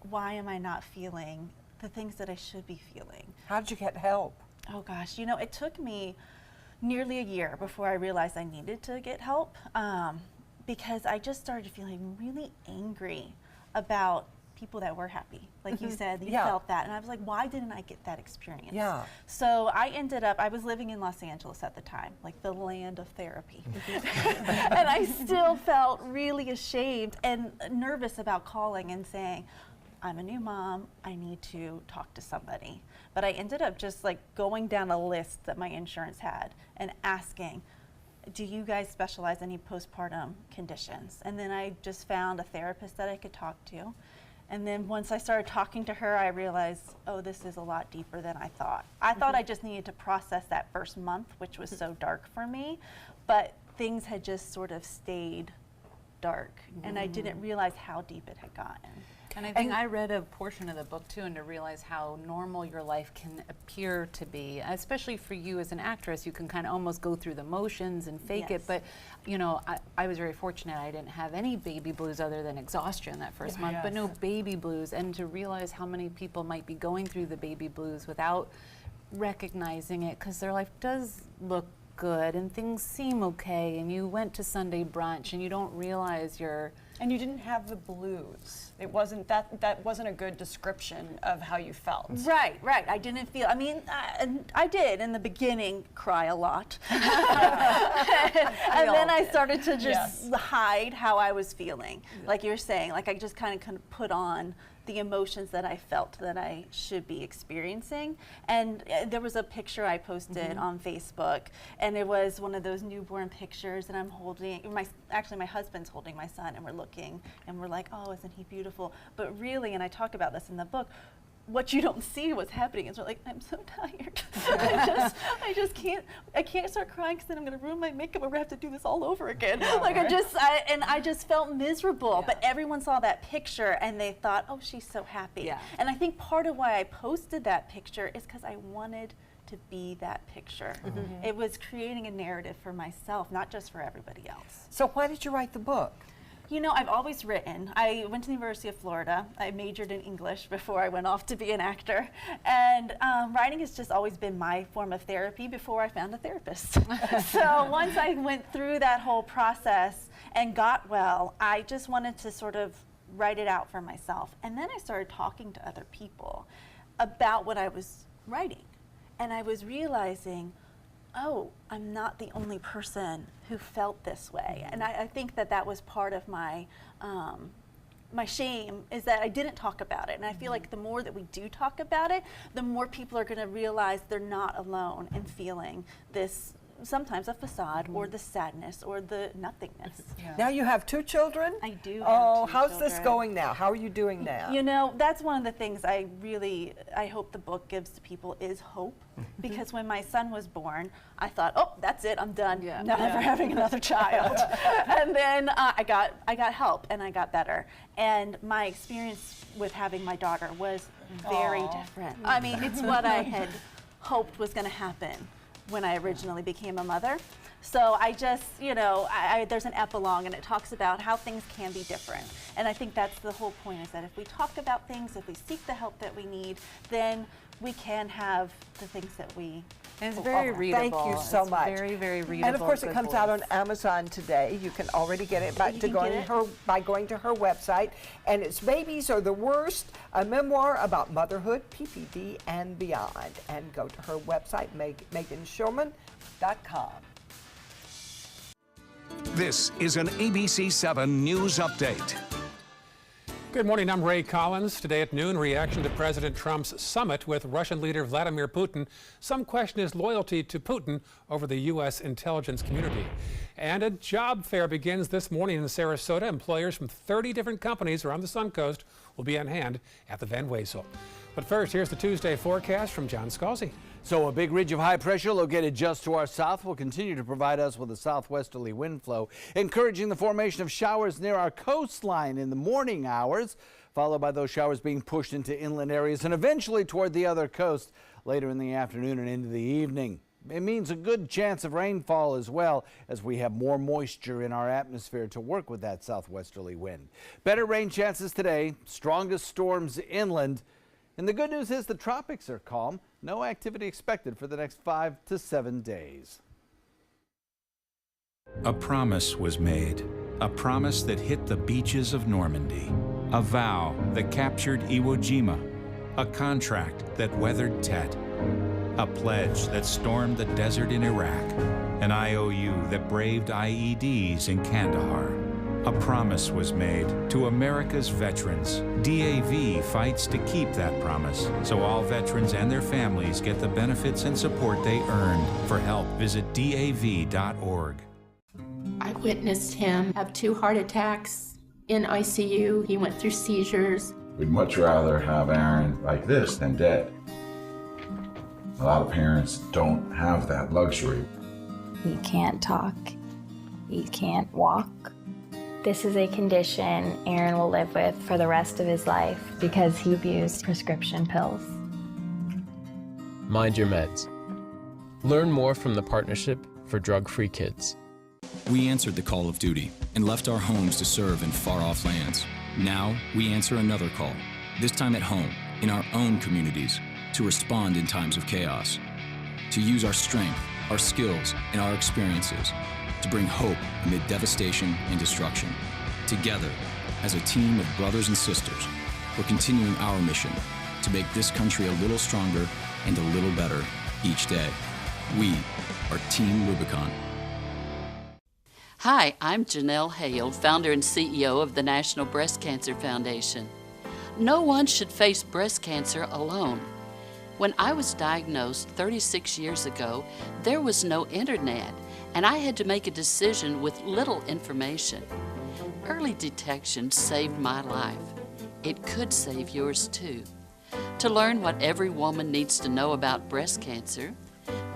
why am I not feeling the things that I should be feeling? How did you get help? Oh gosh, you know, it took me nearly a year before I realized I needed to get help, because I just started feeling really angry about people that were happy. Like you said, you felt that. And I was like, why didn't I get that experience? Yeah. So I ended up, I was living in Los Angeles at the time, like the land of therapy. And I still felt really ashamed and nervous about calling and saying, I'm a new mom, I need to talk to somebody. But I ended up just like going down a list that my insurance had and asking, do you guys specialize in any postpartum conditions? And then I just found a therapist that I could talk to. And then once I started talking to her, I realized, oh, this is a lot deeper than I thought. I thought I just needed to process that first month, which was so dark for me, but things had just sort of stayed dark, and I didn't realize how deep it had gotten. And I think I read a portion of the book too, and to realize how normal your life can appear to be, especially for you as an actress. You can kind of almost go through the motions and fake it, but you know, I was very fortunate. I didn't have any baby blues other than exhaustion that first month, but no baby blues. And to realize how many people might be going through the baby blues without recognizing it, because their life does look good and things seem okay, and you went to Sunday brunch and you don't realize you're... And you didn't have the blues. It wasn't that wasn't a good description of how you felt. Right. I didn't feel, I mean, I did in the beginning cry a lot. And then I started to just hide how I was feeling. Like you're saying, like I just kind of put on the emotions that I felt that I should be experiencing. And there was a picture I posted on Facebook, and it was one of those newborn pictures, and I'm holding, actually my husband's holding my son, and we're looking, and we're like, oh, isn't he beautiful? But really, and I talk about this in the book, what you don't see what's happening is we're like, I'm so tired. I just can't start crying because then I'm going to ruin my makeup and we're going to have to do this all over again. Like I just felt miserable, but everyone saw that picture and they thought, oh, she's so happy. And I think part of why I posted that picture is because I wanted to be that picture. It was creating a narrative for myself, not just for everybody else. So why did you write the book? You know, I've always written. I went to the University of Florida. I majored in English before I went off to be an actor. And writing has just always been my form of therapy before I found a therapist. So once I went through that whole process and got well, I just wanted to sort of write it out for myself. And then I started talking to other people about what I was writing. And I was realizing, oh, I'm not the only person who felt this way. And I think that was part of my my shame, is that I didn't talk about it. And I feel like the more that we do talk about it, the more people are going to realize they're not alone in feeling this, sometimes a facade or the sadness or the nothingness. Now you have 2 children? I do have Oh, 2 how's children. this going now? How are you doing now? You know, that's one of the things I hope the book gives to people is hope. Because when my son was born, I thought, oh, that's it, I'm done. Never having another child. And then I got help and I got better. And my experience with having my daughter was very different. I mean, it's what I had hoped was going to happen when I originally became a mother. So I just, you know, there's an epilogue and it talks about how things can be different. And I think that's the whole point, is that if we talk about things, if we seek the help that we need, then we can have the things that we And it's very readable. Thank you so much. Very, very readable. And of course, it good comes voice. out on Amazon today. You can already get it by going to her website. And it's Babies Are the Worst, a memoir about motherhood, PPD, and beyond. And go to her website, meganshulman.com. This is an ABC 7 News Update. Good morning, I'm Ray Collins. Today at noon, reaction to President Trump's summit with Russian leader Vladimir Putin. Some question his loyalty to Putin over the U.S. intelligence community. And a job fair begins this morning in Sarasota. Employers from 30 different companies around the Suncoast will be on hand at the Van Wezel. But first, here's the Tuesday forecast from John Scalzi. So a big ridge of high pressure located just to our south will continue to provide us with a southwesterly wind flow, encouraging the formation of showers near our coastline in the morning hours, followed by those showers being pushed into inland areas and eventually toward the other coast later in the afternoon and into the evening. It means a good chance of rainfall as well, as we have more moisture in our atmosphere to work with that southwesterly wind. Better rain chances today, strongest storms inland. And the good news is the tropics are calm. No activity expected for the next 5 to 7 days. A promise was made, a promise that hit the beaches of Normandy, a vow that captured Iwo Jima, a contract that weathered Tet, a pledge that stormed the desert in Iraq, an IOU that braved IEDs in Kandahar. A promise was made to America's veterans. DAV fights to keep that promise, so all veterans and their families get the benefits and support they earned. For help, visit DAV.org. I witnessed him have 2 heart attacks in ICU. He went through seizures. We'd much rather have Aaron like this than dead. A lot of parents don't have that luxury. He can't talk. He can't walk. This is a condition Aaron will live with for the rest of his life because he abused prescription pills. Mind your meds. Learn more from the Partnership for Drug-Free Kids. We answered the call of duty and left our homes to serve in far-off lands. Now, we answer another call, this time at home, in our own communities, to respond in times of chaos, to use our strength, our skills, and our experiences to bring hope amid devastation and destruction. Together, as a team of brothers and sisters, we're continuing our mission to make this country a little stronger and a little better each day. We are Team Rubicon. Hi, I'm Janelle Hale, founder and CEO of the National Breast Cancer Foundation. No one should face breast cancer alone. When I was diagnosed 36 years ago, there was no internet, and I had to make a decision with little information. Early detection saved my life. It could save yours too. To learn what every woman needs to know about breast cancer,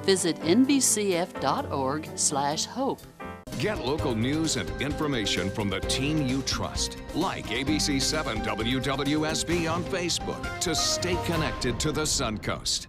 visit nbcf.org/hope. Get local news and information from the team you trust. Like ABC7 WWSB on Facebook to stay connected to the Suncoast.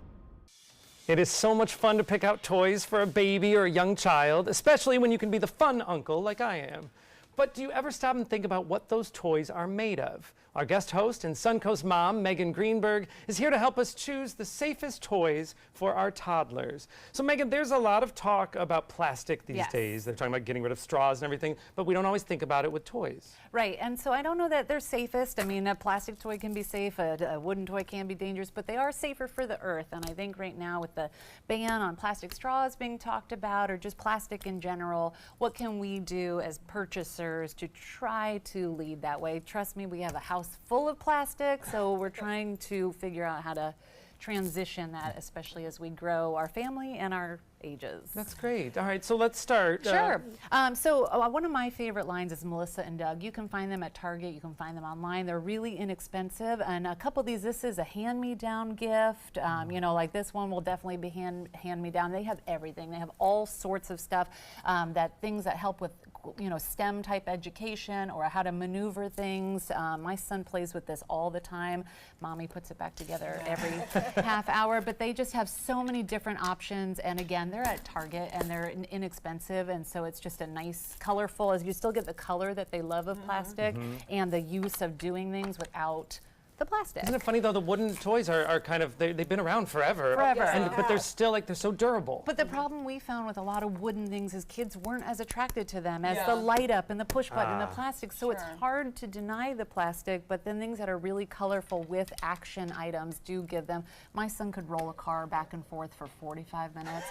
It is so much fun to pick out toys for a baby or a young child, especially when you can be the fun uncle like I am. But do you ever stop and think about what those toys are made of? Our guest host and Suncoast mom, Megan Greenberg, is here to help us choose the safest toys for our toddlers. So Megan, there's a lot of talk about plastic these days. They're talking about getting rid of straws and everything, but we don't always think about it with toys. Right, and so I don't know that they're safest. I mean, a plastic toy can be safe, a wooden toy can be dangerous, but they are safer for the earth. And I think right now with the ban on plastic straws being talked about, or just plastic in general, what can we do as purchasers to try to lead that way? Trust me, we have a house full of plastic, so we're trying to figure out how to transition that, especially as we grow our family and our ages. That's great. All right, so let's start. Sure. One of my favorite lines is Melissa and Doug. You can find them at Target. You can find them online. They're really inexpensive. And a couple of these, this is a hand-me-down gift. You know, like this one will definitely be hand-me-down. They have everything. They have all sorts of stuff, things that help with, you know, STEM type education or how to maneuver things. My son plays with this all the time. Mommy puts it back together every half hour, but they just have so many different options. And again, they're at Target and they're inexpensive, and so it's just a nice, colorful, as you still get the color that they love of plastic and the use of doing things without the plastic. Isn't it funny though, the wooden toys are kind of, they've been around forever. But they're still like, they're so durable. But the problem we found with a lot of wooden things is kids weren't as attracted to them as the light up and the push button and the plastic. So it's hard to deny the plastic, but then things that are really colorful with action items do give them. My son could roll a car back and forth for 45 minutes.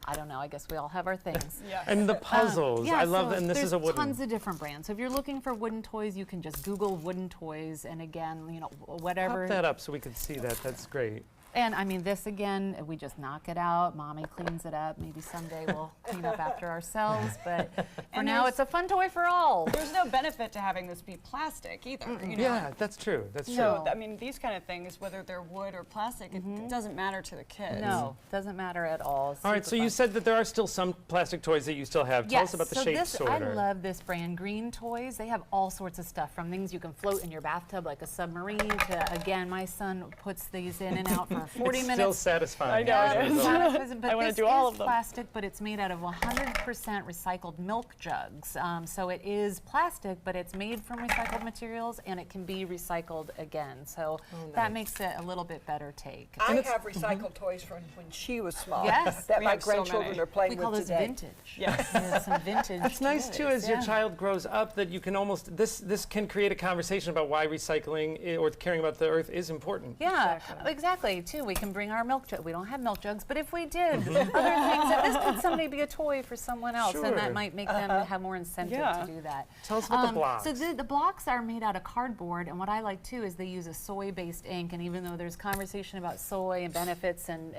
I don't know. I guess we all have our things. And the puzzles. I love that. And this is a wooden. There's tons of different brands. So if you're looking for wooden toys, you can just Google wooden toys. And again, you know, whatever. Pop that up so we can see that. That's great. And I mean, this again, we just knock it out. Mommy cleans it up. Maybe someday we'll clean up after ourselves. But for now, it's a fun toy for all. There's no benefit to having this be plastic either. You know? Yeah, that's true. That's true. So, I mean, these kind of things, whether they're wood or plastic, it doesn't matter to the kids. No, doesn't matter at all. All right, so you said that there are still some plastic toys that you still have. Tell us about the shape sorter. I love this brand, Green Toys. They have all sorts of stuff, from things you can float in your bathtub like a submarine to, again, my son puts these in and out for for 40 it's minutes. still satisfying. I know it is. But I want to this do all is of them. plastic, but it's made out of 100% recycled milk jugs. So it is plastic, but it's made from recycled materials, and it can be recycled again. So that makes it a little bit better take. I have recycled toys from when she was small. Yes, that we my have so grandchildren many. are playing We with call those today. vintage. Yes, some vintage. It's nice too, as your yeah. child grows up, that you can almost this can create a conversation about why recycling or caring about the earth is important. Yeah, exactly. Too, we can bring our milk jug. We don't have milk jugs, but if we did, other things. That this could someday be a toy for someone else, and that might make them have more incentive to do that. Tell us about the blocks. So the blocks are made out of cardboard, and what I like too is they use a soy-based ink. And even though there's conversation about soy and benefits and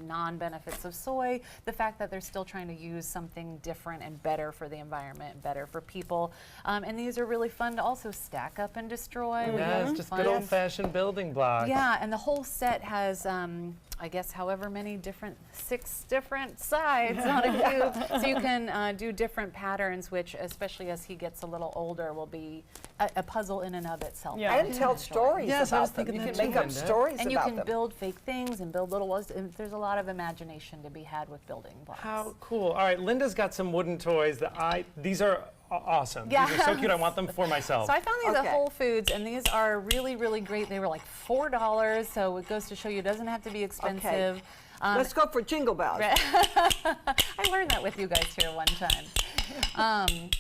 non-benefits of soy, the fact that they're still trying to use something different and better for the environment, and better for people, and these are really fun to also stack up and destroy. Yeah, it's just good old-fashioned building blocks. Yeah, and the whole set has, I guess, however many six different sides on a cube. So you can do different patterns, which, especially as he gets a little older, will be a puzzle in and of itself. Yeah. And tell stories about them. You can make up stories and you about can them. build fake things and build little ones. And there's a lot of imagination to be had with building blocks. How cool. All right, Linda's got some wooden toys that these are awesome. Yeah. These are so cute. I want them for myself. So I found these at Whole Foods, and these are really, really great. They were like $4, so it goes to show you it doesn't have to be expensive. Let's go for Jingle Bells. I learned that with you guys here one time.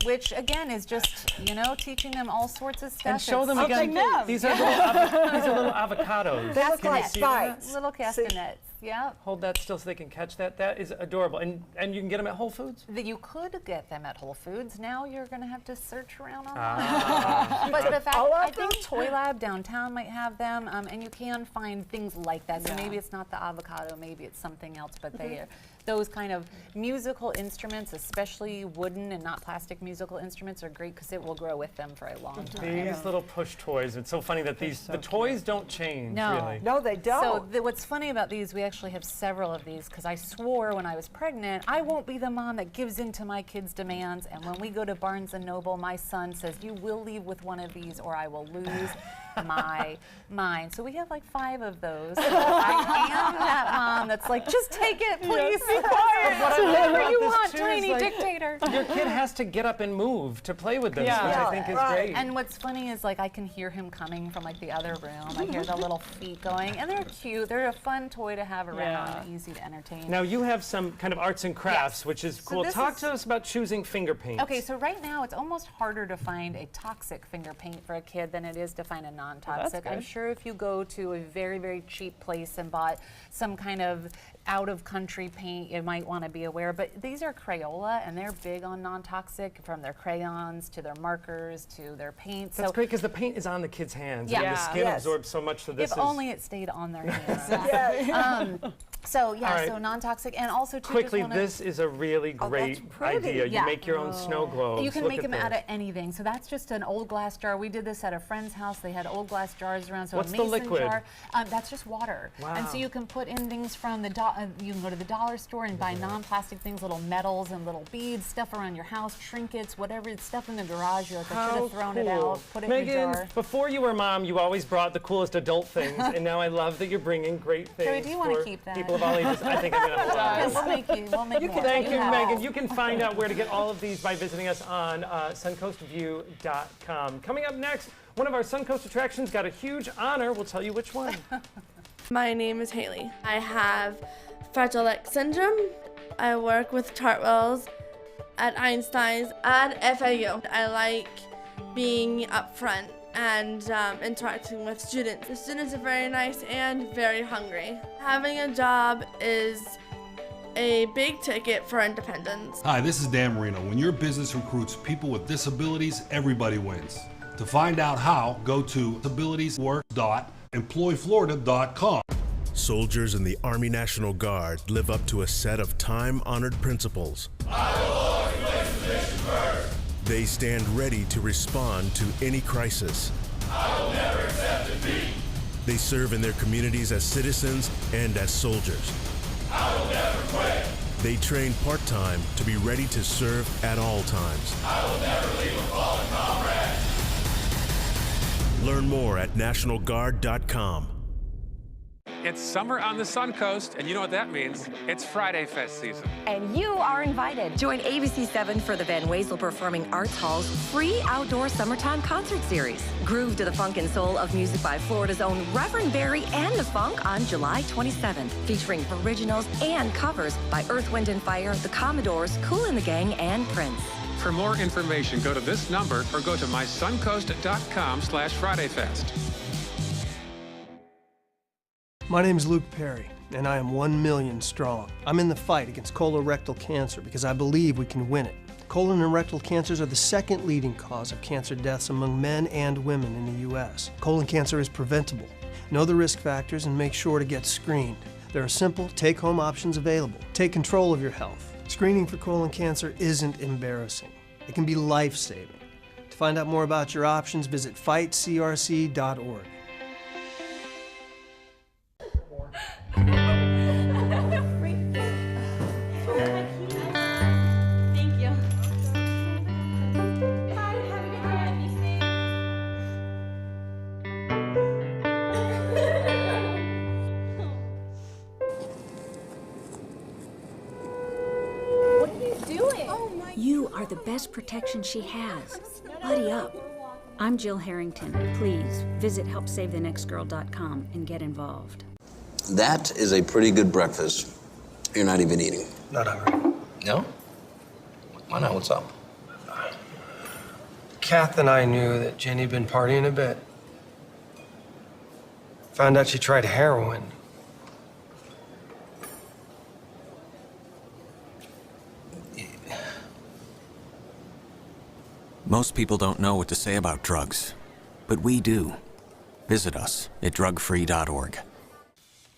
Which again is just, teaching them all sorts of stuff. And show them again. These are little avocados. They look like spikes. Little castanets. Yeah. Hold that still so they can catch that. That is adorable. And you can get them at Whole Foods? You could get them at Whole Foods. Now you're going to have to search around online. But the fact, I think Toy Lab downtown might have them, and you can find things like that. So maybe it's not the avocado, maybe it's something else, but those kind of musical instruments, especially wooden and not plastic musical instruments, are great because it will grow with them for a long time. These little push toys. It's so funny that the toys don't change, really. No, they don't. So what's funny about these, we actually have several of these because I swore when I was pregnant, I won't be the mom that gives in to my kids' demands. And when we go to Barnes & Noble, my son says, you will leave with one of these or I will lose my mind. So we have like 5 of those. So I am that mom that's like, just take it, please. Be quiet. Whatever you want, tiny dictator. Your kid has to get up and move to play with this, which I think is great. And what's funny is I can hear him coming from the other room. I hear the little feet going, and they're cute. They're a fun toy to have around, easy to entertain. Now you have some kind of arts and crafts, which is cool. Talk to us about choosing finger paints. Okay, so right now it's almost harder to find a toxic finger paint for a kid than it is to find a non-toxic. I'm sure if you go to a very, very cheap place and bought some kind of out-of-country paint, you might want to be aware. But these are Crayola, and they're big on non-toxic, from their crayons to their markers to their paints. That's great because the paint is on the kid's hands. And the skin absorbs so much. So this if only it stayed on their hands. So non-toxic, and also too, quickly, this is a really great idea. You make your own snow globes. You can make them out of anything. So that's just an old glass jar. We did this at a friend's house. They had old glass jars around. So what's a mason the liquid? Jar. That's just water. Wow. And so you can put in things from you can go to the dollar store and buy non-plastic things, little medals and little beads, stuff around your house, trinkets, whatever, stuff in the garage. You're like, I should have thrown it out. Put it in a jar. Before you were mom, you always brought the coolest adult things, and now I love that you're bringing great things. So do you want to keep that? People of all ages. I think I'm going to hold on. We'll make more. Thank you, Megan. You can find out where to get all of these by visiting us on suncoastview.com. Coming up next, one of our Suncoast attractions got a huge honor. We'll tell you which one. My name is Haley. I have Fragile X syndrome. I work with Chartwells at Einstein's at FAU. I like being up front and interacting with students. The students are very nice and very hungry. Having a job is a big ticket for independence. Hi, this is Dan Marino. When your business recruits people with disabilities, everybody wins. To find out how, go to disabilitieswork.employflorida.com. Soldiers in the Army National Guard live up to a set of time-honored principles. I will always place the mission first. They stand ready to respond to any crisis. I will never accept defeat. They serve in their communities as citizens and as soldiers. I will never quit. They train part-time to be ready to serve at all times. I will never leave a fallen comrade. Learn more at NationalGuard.com. It's summer on the Suncoast, and you know what that means. It's Friday Fest season. And you are invited. Join ABC7 for the Van Wezel Performing Arts Hall's free outdoor summertime concert series. Groove to the funk and soul of music by Florida's own Reverend Barry and the Funk on July 27th, featuring originals and covers by Earth, Wind & Fire, The Commodores, Kool and the Gang, and Prince. For more information, go to this number or go to mysuncoast.com/FridayFest. My name is Luke Perry, and I am 1 million strong. I'm in the fight against colorectal cancer because I believe we can win it. Colon and rectal cancers are the second leading cause of cancer deaths among men and women in the U.S. Colon cancer is preventable. Know the risk factors and make sure to get screened. There are simple, take-home options available. Take control of your health. Screening for colon cancer isn't embarrassing. It can be life-saving. To find out more about your options, visit fightcrc.org. Thank you. What are you doing? You are the best protection she has. Buddy up. I'm Jill Harrington. Please visit helpsavethenextgirl.com and get involved. That is a pretty good breakfast. You're not even eating. Not hungry. No? Why not? What's up? Kath and I knew that Jenny'd been partying a bit. Found out she tried heroin. Most people don't know what to say about drugs, but we do. Visit us at drugfree.org.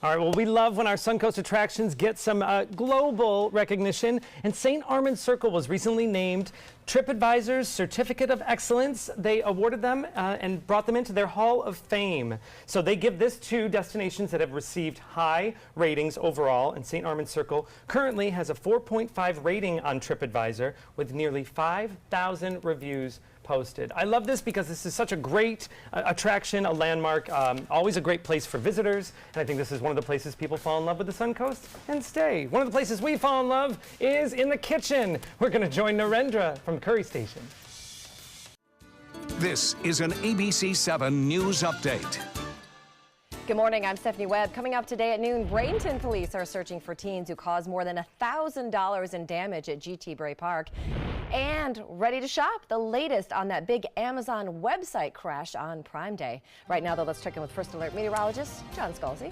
All right, well, we love when our Suncoast attractions get some global recognition, and St. Armand's Circle was recently named TripAdvisor's Certificate of Excellence. They awarded them and brought them into their Hall of Fame. So they give this to destinations that have received high ratings overall, and St. Armand's Circle currently has a 4.5 rating on TripAdvisor with nearly 5,000 reviews posted. I love this because this is such a great attraction, a landmark, always a great place for visitors, and I think this is one of the places people fall in love with the Suncoast and stay. One of the places we fall in love is in the kitchen. We're going to join Narendra from Curry Station. This is an ABC7 News Update. Good morning, I'm Stephanie Webb. Coming up today at noon, Bradenton police are searching for teens who caused more than $1,000 in damage at GT Bray Park. And ready to shop, the latest on that big Amazon website crash on Prime Day. Right now, though, let's check in with First Alert meteorologist John Scalzi.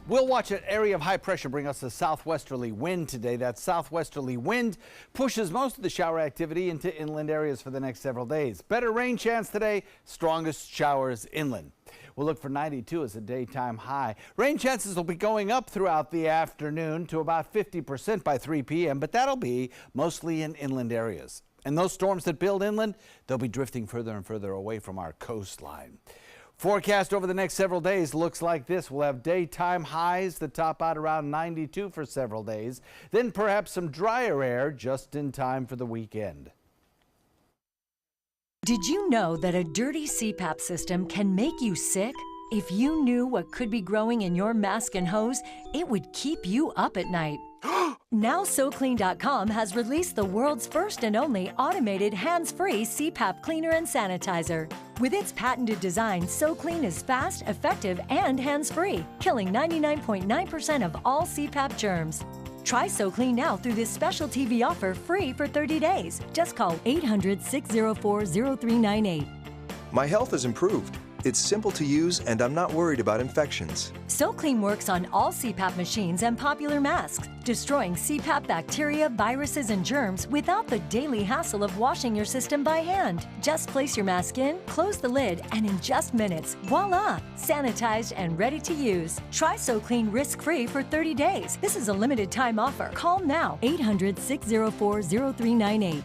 We'll watch an area of high pressure bring us a southwesterly wind today. That southwesterly wind pushes most of the shower activity into inland areas for the next several days. Better rain chance today, strongest showers inland. We'll look for 92 as a daytime high. Rain chances will be going up throughout the afternoon to about 50% by 3 p.m., but that'll be mostly in inland areas. And those storms that build inland, they'll be drifting further and further away from our coastline. Forecast over the next several days looks like this. We'll have daytime highs that top out around 92 for several days. Then perhaps some drier air just in time for the weekend. Did you know that a dirty CPAP system can make you sick? If you knew what could be growing in your mask and hose, it would keep you up at night. Now SoClean.com has released the world's first and only automated hands-free CPAP cleaner and sanitizer. With its patented design, SoClean is fast, effective, and hands-free, killing 99.9% of all CPAP germs. Try SoClean now through this special TV offer free for 30 days. Just call 800-604-0398. My health has improved. It's simple to use, and I'm not worried about infections. SoClean works on all CPAP machines and popular masks, destroying CPAP bacteria, viruses, and germs without the daily hassle of washing your system by hand. Just place your mask in, close the lid, and in just minutes, voila! Sanitized and ready to use. Try SoClean risk-free for 30 days. This is a limited time offer. Call now, 800-604-0398.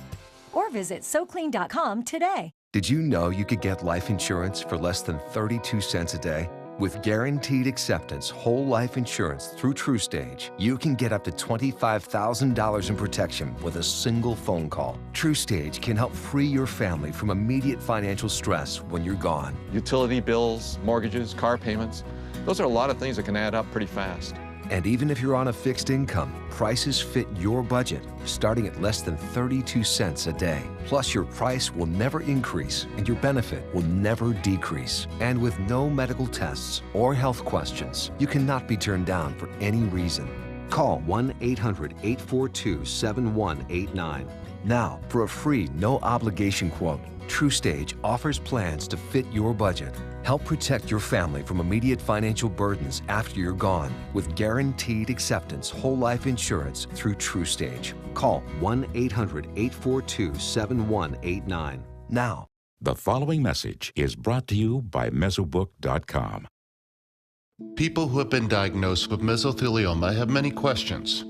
Or visit SoClean.com today. Did you know you could get life insurance for less than 32 cents a day? With guaranteed acceptance whole life insurance through TrueStage, you can get up to $25,000 in protection with a single phone call. TrueStage can help free your family from immediate financial stress when you're gone. Utility bills, mortgages, car payments. Those are a lot of things that can add up pretty fast. And even if you're on a fixed income, prices fit your budget, starting at less than 32 cents a day. Plus, your price will never increase and your benefit will never decrease. And with no medical tests or health questions, you cannot be turned down for any reason. Call 1-800-842-7189. Now, for a free, no-obligation quote, TrueStage offers plans to fit your budget. Help protect your family from immediate financial burdens after you're gone with guaranteed acceptance whole life insurance through TrueStage. Call 1-800-842-7189 now. The following message is brought to you by Mesobook.com. People who have been diagnosed with mesothelioma have many questions.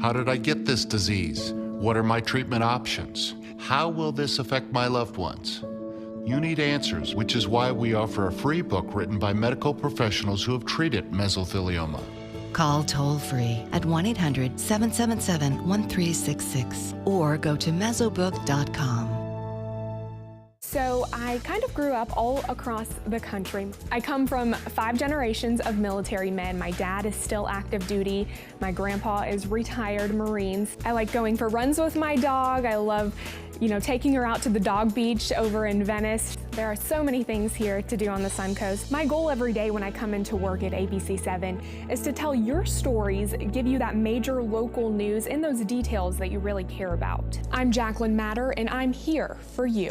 How did I get this disease? What are my treatment options? How will this affect my loved ones? You need answers, which is why we offer a free book written by medical professionals who have treated mesothelioma. Call toll-free at 1-800-777-1366 or go to mesobook.com. So I kind of grew up all across the country. I come from 5 generations of military men. My dad is still active duty. My grandpa is retired Marines. I like going for runs with my dog. I love, taking her out to the dog beach over in Venice. There are so many things here to do on the Suncoast. My goal every day when I come into work at ABC7 is to tell your stories, give you that major local news and those details that you really care about. I'm Jacqueline Matter, and I'm here for you.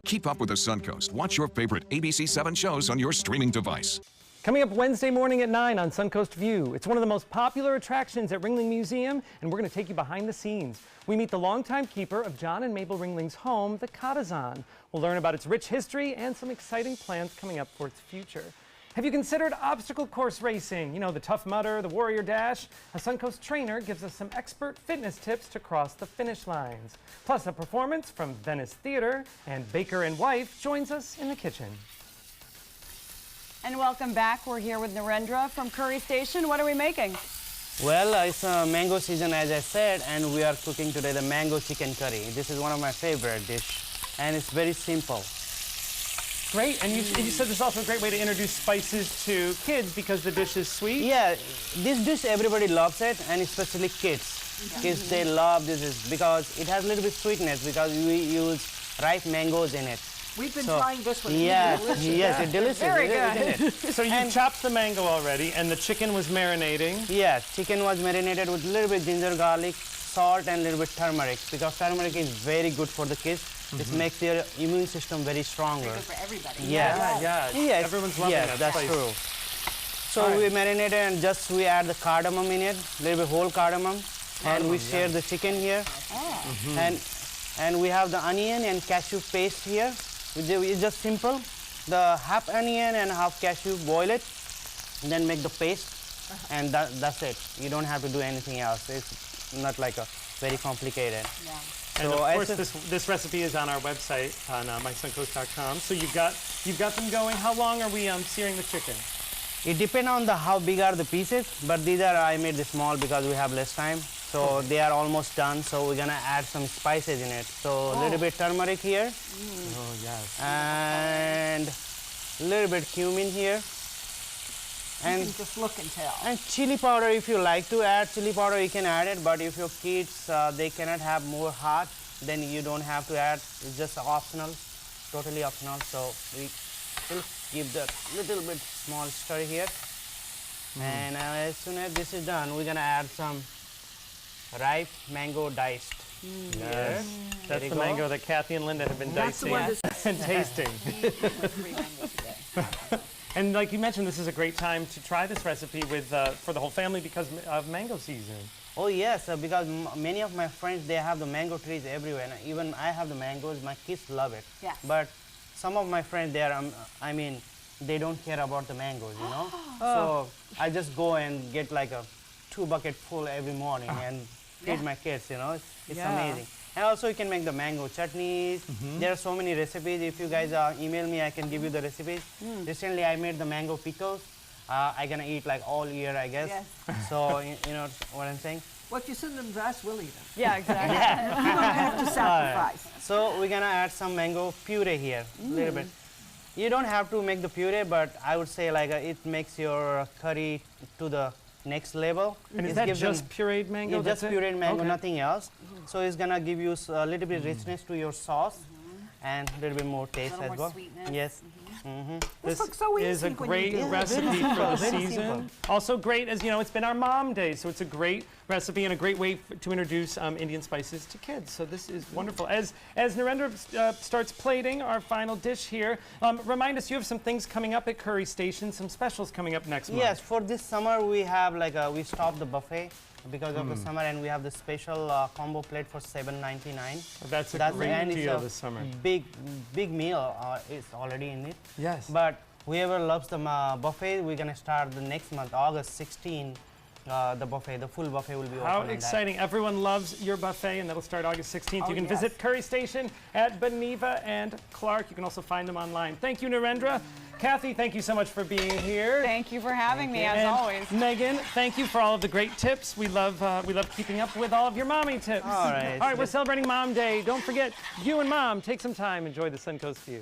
Keep up with the Suncoast. Watch your favorite ABC7 shows on your streaming device. Coming up Wednesday morning at 9 on Suncoast View. It's one of the most popular attractions at Ringling Museum, and we're going to take you behind the scenes. We meet the longtime keeper of John and Mabel Ringling's home, the Cottazon. We'll learn about its rich history and some exciting plans coming up for its future. Have you considered obstacle course racing? The Tough Mudder, the Warrior Dash? A Suncoast trainer gives us some expert fitness tips to cross the finish lines. Plus, a performance from Venice Theater, and Baker and Wife joins us in the kitchen. And welcome back. We're here with Narendra from Curry Station. What are we making? Well, it's mango season, as I said, and we are cooking today the mango chicken curry. This is one of my favorite dish, and it's very simple. Great, and you said this is also a great way to introduce spices to kids because the dish is sweet? Yeah, this dish everybody loves it, and especially kids. Yeah. Kids, they love this dish because it has a little bit sweetness because we use ripe mangoes in it. We've been trying this one. Yeah, it's yes, it's delicious. Very good. Isn't it? So you chopped the mango already, and the chicken was marinating? Yeah, chicken was marinated with a little bit ginger, garlic, salt, and a little bit turmeric because turmeric is very good for the kids. This makes their immune system very stronger. Very good for everybody. Yes. Yes. Everyone's loving that. Yes, that's spice. true. So we marinated and we add the cardamom in it, a little bit whole cardamom, and we share the chicken here. And we have the onion and cashew paste here. It's just simple. The half onion and half cashew, boil it, and then make the paste, and that's it. You don't have to do anything else. It's not like a very complicated. Yeah. And of course, this recipe is on our website on mysuncoast.com. So you've got them going. How long are we searing the chicken? It depends on how big are the pieces, but I made this small because we have less time. So they are almost done. So we're gonna add some spices in it. So a little bit turmeric here. Oh yes. And a little bit cumin here. And you can just look and tell. And chili powder, if you like to add chili powder, you can add it. But if your kids, they cannot have more hot, then you don't have to add. It's just optional, totally optional. So we will give that little bit small stir here. And as soon as this is done, we're gonna add some ripe mango diced. Yes. That's the mango that Kathy and Linda have been dicing and tasting. And like you mentioned, this is a great time to try this recipe for the whole family because of mango season. Oh yes, because many of my friends, they have the mango trees everywhere. And even I have the mangoes, my kids love it. Yeah. But some of my friends, they don't care about the mangoes, So I just go and get like a 2 bucket full every morning and feed my kids, It's amazing. And also you can make the mango chutneys. There are so many recipes. If you guys email me, I can give you the recipes. Recently I made the mango pickles. I'm gonna eat like all year, I guess. Yes. So you know what I'm saying? Well, if you send them to us, we'll eat them. Yeah, exactly. You don't have to sacrifice. So we're gonna add some mango puree here, a little bit. You don't have to make the puree, but I would say like it makes your curry to the next level. And is It that gives just them- pureed mango? Yeah, just that's it? pureed mango, Okay. nothing else. So it's gonna give you a little bit richness to your sauce and a little bit more taste little as more well. sweetness. Yes. This looks so is a easy when you great do it. recipe Very for simple, the very season. simple. Also great, as you know, it's been our Mom Day, so it's a great recipe and a great way to introduce Indian spices to kids. So this is wonderful. As Narendra starts plating our final dish here, remind us, you have some things coming up at Curry Station, some specials coming up next month. Yes, for this summer we have like we stopped the buffet because of the summer, and we have the special combo plate for $7.99. That's a great and deal it's a this summer. Big meal is already in it. Yes. But whoever loves the buffet, we're gonna start the next month, August 16. The buffet, the full buffet will be open. How on that. exciting. Everyone loves your buffet, and that'll start August 16th. You can visit Curry Station at Beneva and Clark. You can also find them online. Thank you, Narendra. Kathy, thank you so much for being here. Thank you for having me, as And always. Megan, thank you for all of the great tips. We love keeping up with all of your mommy tips. All right. All right, we're celebrating Mom Day. Don't forget, you and Mom, take some time, enjoy the Suncoast view.